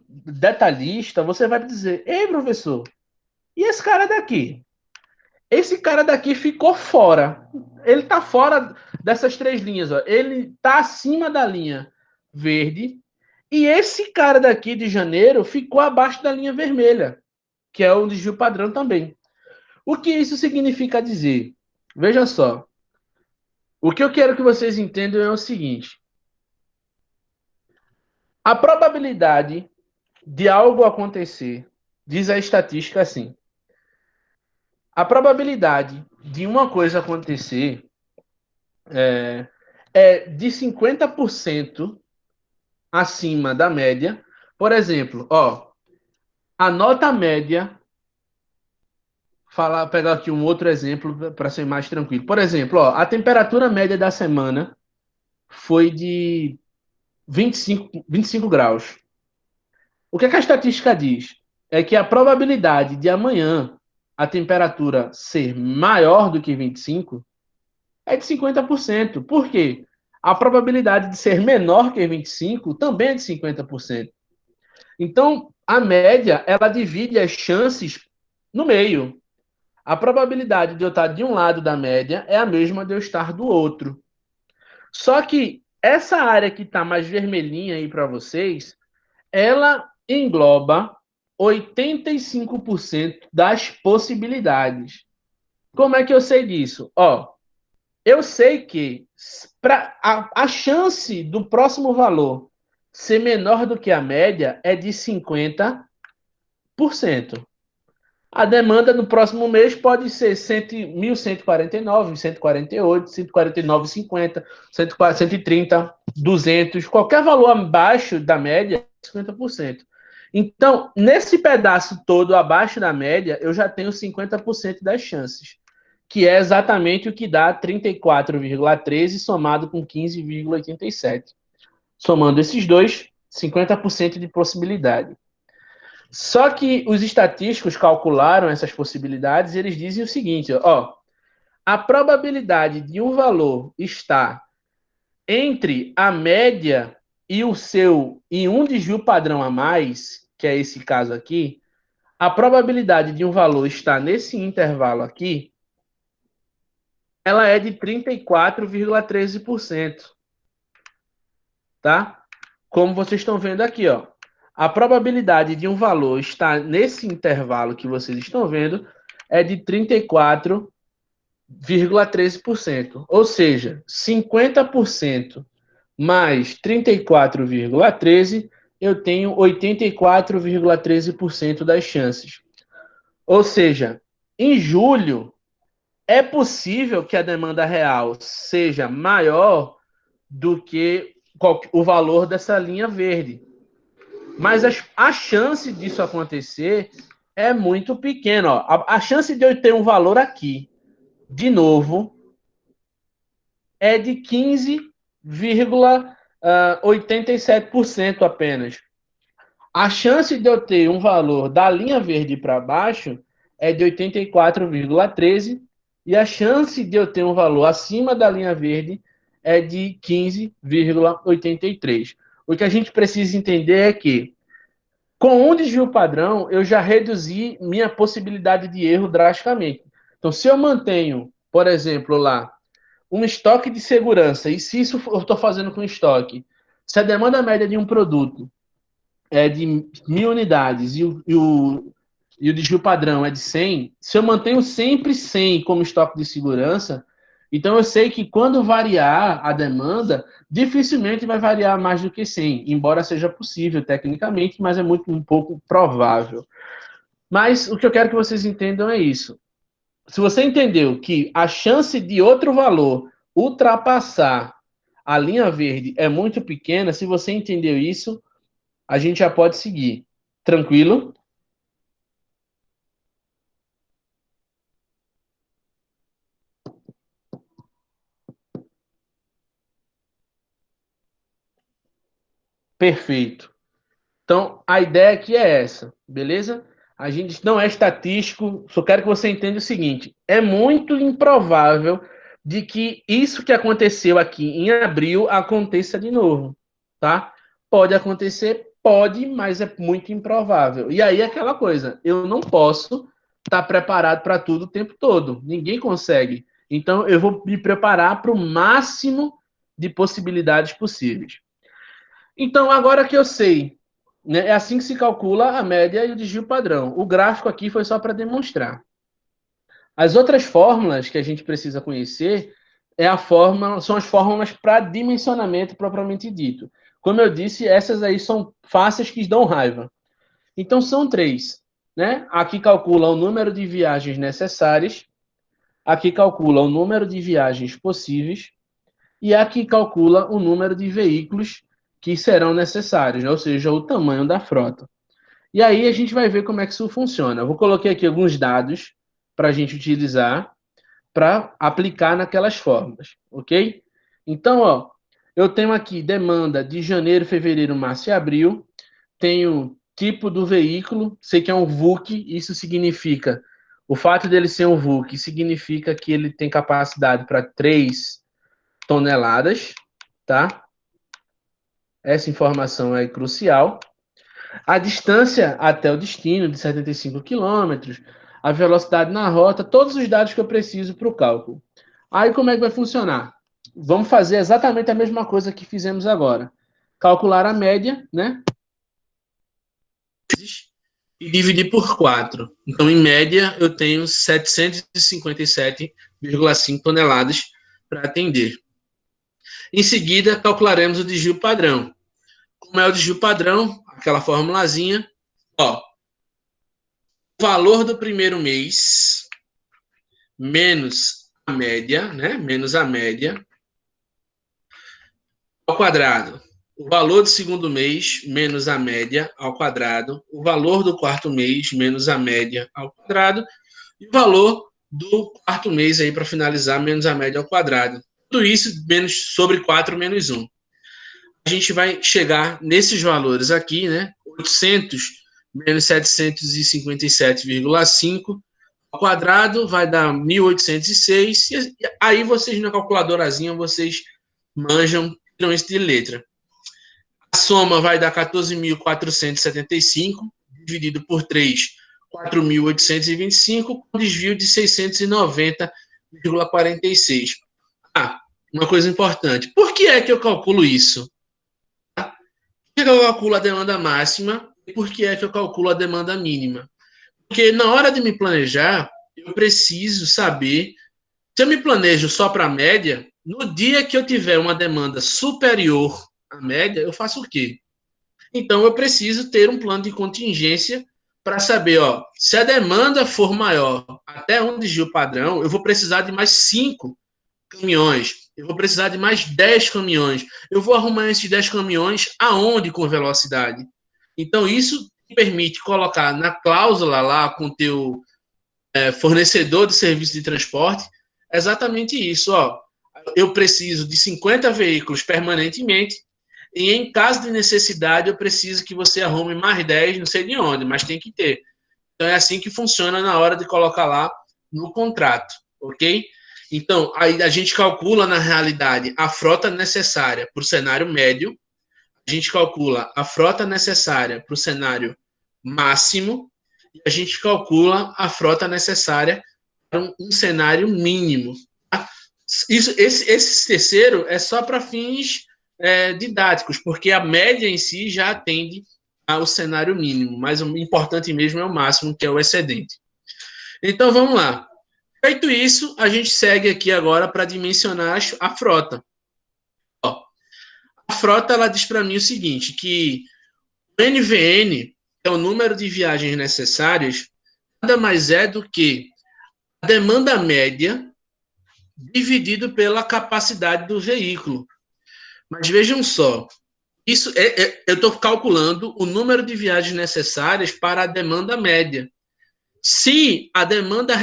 detalhista, você vai dizer: ei, professor, e esse cara daqui? Esse cara daqui ficou fora. Ele está fora dessas três linhas. Ó. Ele está acima da linha verde. E esse cara daqui de janeiro ficou abaixo da linha vermelha, que é o desvio padrão também. O que isso significa dizer? Veja só. O que eu quero que vocês entendam é o seguinte: a probabilidade de algo acontecer, diz a estatística assim, a probabilidade de uma coisa acontecer é de 50% acima da média. Por exemplo, ó, a nota média, pegar aqui um outro exemplo para ser mais tranquilo. Por exemplo, ó, a temperatura média da semana foi de 25 graus. O que a estatística diz? É que a probabilidade de amanhã a temperatura ser maior do que 25 é de 50%. Por quê? A probabilidade de ser menor que 25 também é de 50%. Então, a média, ela divide as chances no meio. A probabilidade de eu estar de um lado da média é a mesma de eu estar do outro. Só que essa área que está mais vermelhinha aí para vocês, ela engloba 85% das possibilidades. Como é que eu sei disso? Ó, eu sei que a chance do próximo valor ser menor do que a média é de 50%. A demanda no próximo mês pode ser 1.149, 148, 149,50, 130, 200, qualquer valor abaixo da média, 50%. Então, nesse pedaço todo abaixo da média, eu já tenho 50% das chances, que é exatamente o que dá 34,13 somado com 15,87. Somando esses dois, 50% de possibilidade. Só que os estatísticos calcularam essas possibilidades e eles dizem o seguinte, ó, a probabilidade de um valor estar entre a média e um desvio padrão a mais, que é esse caso aqui, A probabilidade de um valor estar nesse intervalo aqui, ela é de 34,13%, tá? Como vocês estão vendo aqui, ó. A probabilidade de um valor estar nesse intervalo que vocês estão vendo é de 34,13%. Ou seja, 50% mais 34,13%, eu tenho 84,13% das chances. Ou seja, em julho, é possível que a demanda real seja maior do que o valor dessa linha verde. Mas a chance disso acontecer é muito pequena. Ó. A chance de eu ter um valor aqui, de novo, é de 15,87% apenas. A chance de eu ter um valor da linha verde para baixo é de 84,13% e a chance de eu ter um valor acima da linha verde é de 15,83%. O que a gente precisa entender é que, com um desvio padrão, eu já reduzi minha possibilidade de erro drasticamente. Então, se eu mantenho, por exemplo, lá, um estoque de segurança, e se isso eu estou fazendo com estoque, se a demanda média de um produto é de 1.000 unidades e o desvio padrão é de 100, se eu mantenho sempre 100 como estoque de segurança, então eu sei que quando variar a demanda, dificilmente vai variar mais do que 100, embora seja possível tecnicamente, mas é muito um pouco provável. Mas o que eu quero que vocês entendam é isso. Se você entendeu que a chance de outro valor ultrapassar a linha verde é muito pequena, se você entendeu isso, a gente já pode seguir. Tranquilo? Perfeito. Então, a ideia aqui é essa, beleza? A gente não é estatístico, só quero que você entenda o seguinte: é muito improvável de que isso que aconteceu aqui em abril aconteça de novo, tá? Pode acontecer, pode, mas é muito improvável. E aí é aquela coisa, eu não posso estar preparado para tudo o tempo todo. Ninguém consegue. Então, eu vou me preparar para o máximo de possibilidades possíveis. Então, agora que eu sei, né, é assim que se calcula a média e o desvio padrão. O gráfico aqui foi só para demonstrar. As outras fórmulas que a gente precisa conhecer são as fórmulas para dimensionamento propriamente dito. Como eu disse, essas aí são fáceis que dão raiva. Então, são três. Né? Aqui calcula o número de viagens necessárias, aqui calcula o número de viagens possíveis, e aqui calcula o número de veículos que serão necessários, ou seja, o tamanho da frota. E aí a gente vai ver como é que isso funciona. Eu vou colocar aqui alguns dados para a gente utilizar para aplicar naquelas fórmulas, ok? Então, ó, eu tenho aqui demanda de janeiro, fevereiro, março e abril, tenho tipo do veículo, sei que é um VUC, isso significa, o fato dele ser um VUC significa que ele tem capacidade para 3 toneladas, tá? Essa informação é crucial. A distância até o destino, de 75 quilômetros, a velocidade na rota, todos os dados que eu preciso para o cálculo. Aí como é que vai funcionar? Vamos fazer exatamente a mesma coisa que fizemos agora. Calcular a média, né? E dividir por 4. Então, em média, eu tenho 757,5 toneladas para atender. Em seguida, calcularemos o desvio padrão. Como é o desvio padrão, aquela formulazinha, ó, o valor do primeiro mês menos a média, né? Menos a média ao quadrado. O valor do segundo mês menos a média ao quadrado. O valor do quarto mês menos a média ao quadrado. E o valor do quarto mês aí para finalizar menos a média ao quadrado. Tudo isso menos sobre 4 menos 1. A gente vai chegar nesses valores aqui, né? 800 menos 757,5 ao quadrado vai dar 1.806. E aí vocês na calculadorazinha, vocês manjam, tiram isso de letra. A soma vai dar 14.475, dividido por 3, 4.825, com desvio de 690,46. Ah, uma coisa importante. Por que é que eu calculo isso? Por que eu calculo a demanda máxima e por que é que eu calculo a demanda mínima? Porque na hora de me planejar, eu preciso saber, se eu me planejo só para a média, no dia que eu tiver uma demanda superior à média, eu faço o quê? Então, eu preciso ter um plano de contingência para saber, ó, se a demanda for maior até um desvio padrão, eu vou precisar de mais 5 caminhões, eu vou precisar de mais 10 caminhões. Eu vou arrumar esses 10 caminhões aonde com velocidade? Então, isso permite colocar na cláusula lá com o teu fornecedor de serviço de transporte exatamente isso, ó. Eu preciso de 50 veículos permanentemente e em caso de necessidade eu preciso que você arrume mais 10, não sei de onde, mas tem que ter. Então é assim que funciona na hora de colocar lá no contrato, ok? Então, aí a gente calcula, na realidade, a frota necessária para o cenário médio, a gente calcula a frota necessária para o cenário máximo, e a gente calcula a frota necessária para um cenário mínimo. Tá? Esse terceiro é só para fins didáticos, porque a média em si já atende ao cenário mínimo, mas o importante mesmo é o máximo, que é o excedente. Então, vamos lá. Feito isso, a gente segue aqui agora para dimensionar a frota. Ó, a frota ela diz para mim o seguinte, que o NVN, que é o número de viagens necessárias, nada mais é do que a demanda média dividido pela capacidade do veículo. Mas vejam só, isso eu estou calculando o número de viagens necessárias para a demanda média. Se a demanda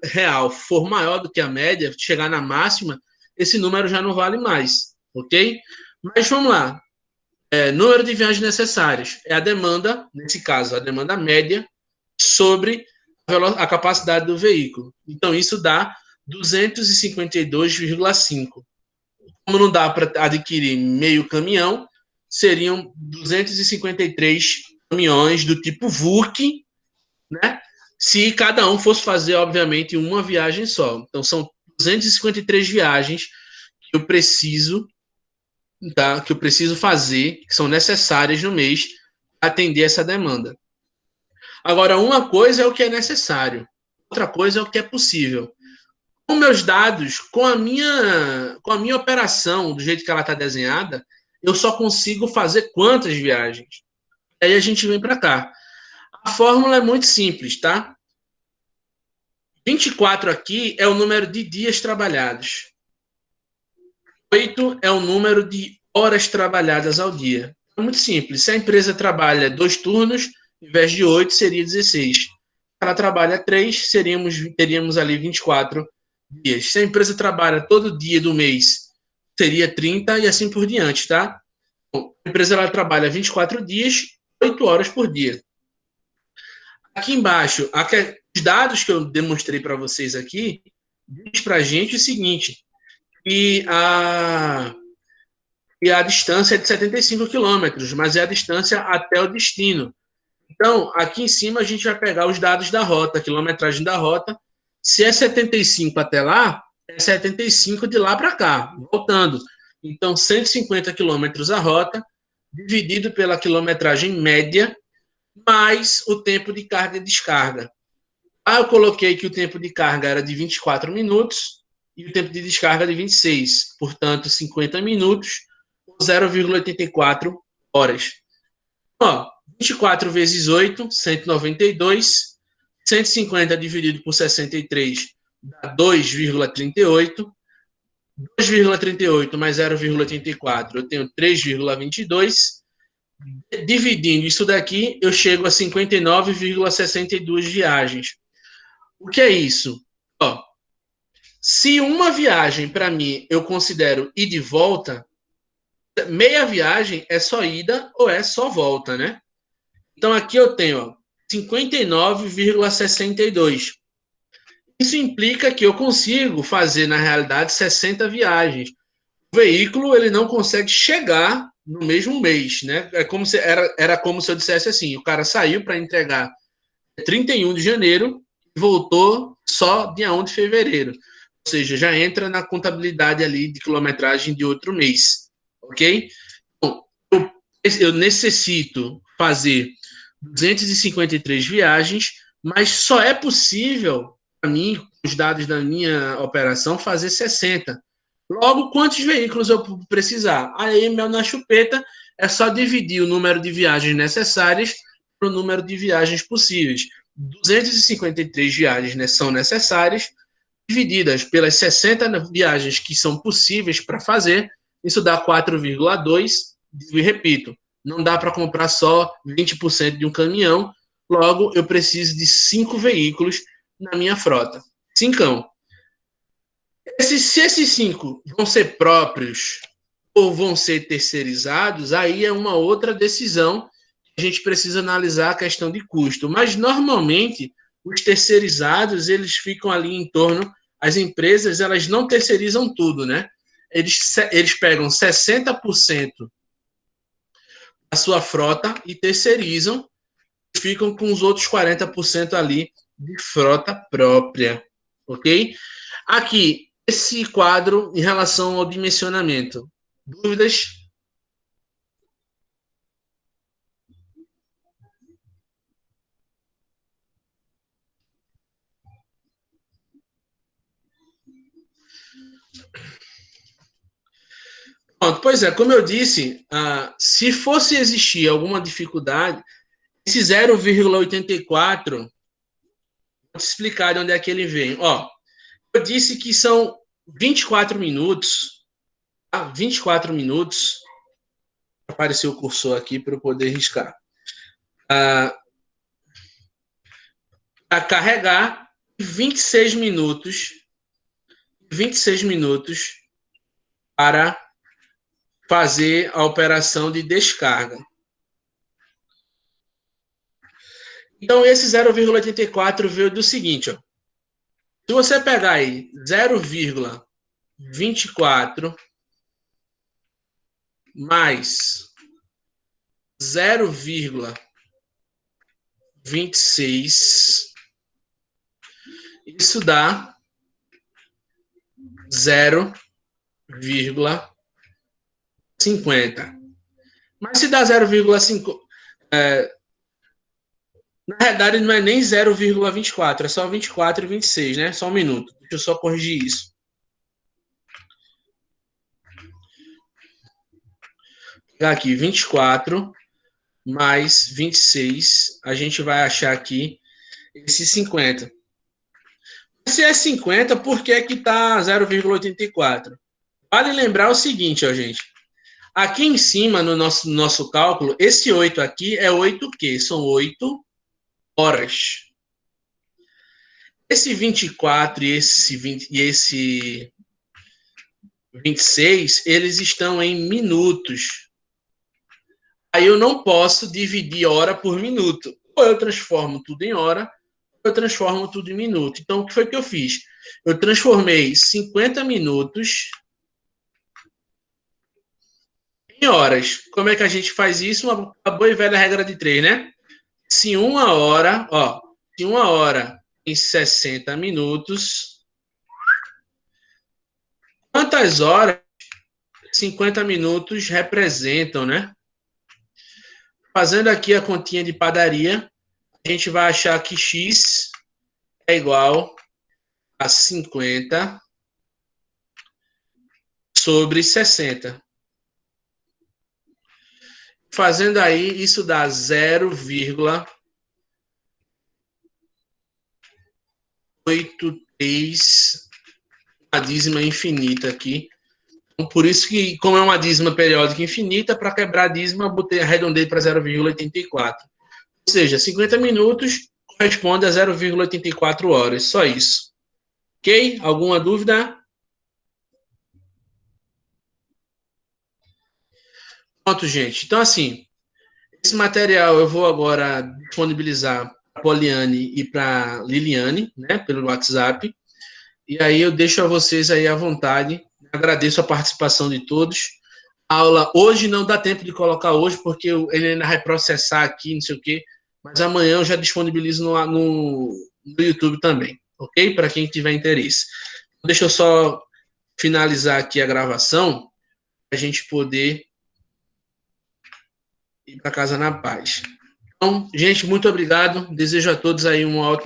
real for maior do que a média, chegar na máxima, esse número já não vale mais, ok? Mas vamos lá. Número de viagens necessárias é a demanda, nesse caso, a demanda média sobre a capacidade do veículo. Então, isso dá 252,5. Como não dá para adquirir meio caminhão, seriam 253 caminhões do tipo VUC, né? Se cada um fosse fazer, obviamente, uma viagem só. Então, são 253 viagens que eu preciso, tá? Que eu preciso fazer, que são necessárias no mês, para atender essa demanda. Agora, uma coisa é o que é necessário, outra coisa é o que é possível. Com meus dados, com a minha operação, do jeito que ela está desenhada, eu só consigo fazer quantas viagens? Aí a gente vem para cá. A fórmula é muito simples, tá? 24 aqui é o número de dias trabalhados. 8 é o número de horas trabalhadas ao dia. É muito simples. Se a empresa trabalha 2 turnos, em vez de 8, seria 16. Se ela trabalha 3, teríamos ali 24 dias. Se a empresa trabalha todo dia do mês, seria 30 e assim por diante, tá? Bom, a empresa ela trabalha 24 dias, 8 horas por dia. Aqui embaixo, os dados que eu demonstrei para vocês aqui, diz para a gente o seguinte, e a distância é de 75 quilômetros, mas é a distância até o destino. Então, aqui em cima a gente vai pegar os dados da rota, a quilometragem da rota. Se é 75 até lá, é 75 de lá para cá, voltando. Então, 150 quilômetros a rota, dividido pela quilometragem média, mais o tempo de carga e descarga. Eu coloquei que o tempo de carga era de 24 minutos e o tempo de descarga de 26, portanto, 50 minutos, 0,84 horas. Ó, 24 vezes 8, 192. 150 dividido por 63 dá 2,38. 2,38 mais 0,84, eu tenho 3,22. Dividindo isso daqui, eu chego a 59,62 viagens. O que é isso? Ó, se uma viagem, para mim, eu considero ida e volta, meia viagem é só ida ou é só volta, né? Então, aqui eu tenho 59,62. Isso implica que eu consigo fazer, na realidade, 60 viagens. O veículo ele não consegue chegar no mesmo mês, né? Era como se eu dissesse assim, o cara saiu para entregar 31 de janeiro e voltou só dia 1 de fevereiro. Ou seja, já entra na contabilidade ali de quilometragem de outro mês, ok? Então, eu necessito fazer 253 viagens, mas só é possível para mim, com os dados da minha operação, fazer 60. Logo, quantos veículos eu precisar? Aí, na chupeta, é só dividir o número de viagens necessárias para o número de viagens possíveis. 253 viagens, né, são necessárias, divididas pelas 60 viagens que são possíveis para fazer, isso dá 4,2. E repito, não dá para comprar só 20% de um caminhão, logo eu preciso de 5 veículos na minha frota. 5. Se esses 5 vão ser próprios ou vão ser terceirizados, aí é uma outra decisão que a gente precisa analisar a questão de custo. Mas, normalmente, os terceirizados, eles ficam ali em torno... As empresas, elas não terceirizam tudo, né? Eles pegam 60% da sua frota e terceirizam, ficam com os outros 40% ali de frota própria, ok? Aqui, esse quadro em relação ao dimensionamento. Dúvidas? Pronto, pois é, como eu disse, se fosse existir alguma dificuldade, esse 0,84, vou te explicar de onde é que ele vem. Ó, eu disse que são 24 minutos, tá? 24 minutos, apareceu o cursor aqui para eu poder riscar. Para carregar 26 minutos para fazer a operação de descarga. Então, esse 0,84 veio do seguinte, ó. Se você pegar aí 0,24 mais 0,26, isso dá 0,50. Mas se dá 0,5... na realidade, não é nem 0,24, é só 24 e 26, né? Só um minuto. Deixa eu só corrigir isso. Vou pegar aqui 24 mais 26, a gente vai achar aqui esse 50. Se é 50, por que que tá 0,84? Vale lembrar o seguinte, ó, gente. Aqui em cima, no nosso cálculo, esse 8 aqui é 8 o quê? São 8 horas. Esse 24 e esse 26, eles estão em minutos. Aí eu não posso dividir hora por minuto. Ou eu transformo tudo em hora, ou eu transformo tudo em minuto. Então, o que foi que eu fiz? Eu transformei 50 minutos em horas. Como é que a gente faz isso? Uma boa e velha regra de 3, né? Se uma hora em 60 minutos, quantas horas 50 minutos representam, né? Fazendo aqui a continha de padaria, a gente vai achar que x é igual a 50 sobre 60. Fazendo aí, isso dá 0,83, a dízima infinita aqui. Então, por isso que, como é uma dízima periódica infinita, para quebrar a dízima, botei arredondei para 0,84. Ou seja, 50 minutos corresponde a 0,84 horas. Só isso. Ok? Alguma dúvida? Pronto, gente. Então, assim, esse material eu vou agora disponibilizar para a Poliane e para a Liliane, né, pelo WhatsApp. E aí eu deixo a vocês aí à vontade. Agradeço a participação de todos. A aula hoje não dá tempo de colocar hoje, porque ele ainda vai processar aqui, não sei o quê. mas amanhã eu já disponibilizo no YouTube também, ok? Para quem tiver interesse. Deixa eu só finalizar aqui a gravação para a gente poder ir para casa na paz. Então, gente, muito obrigado. Desejo a todos aí uma ótima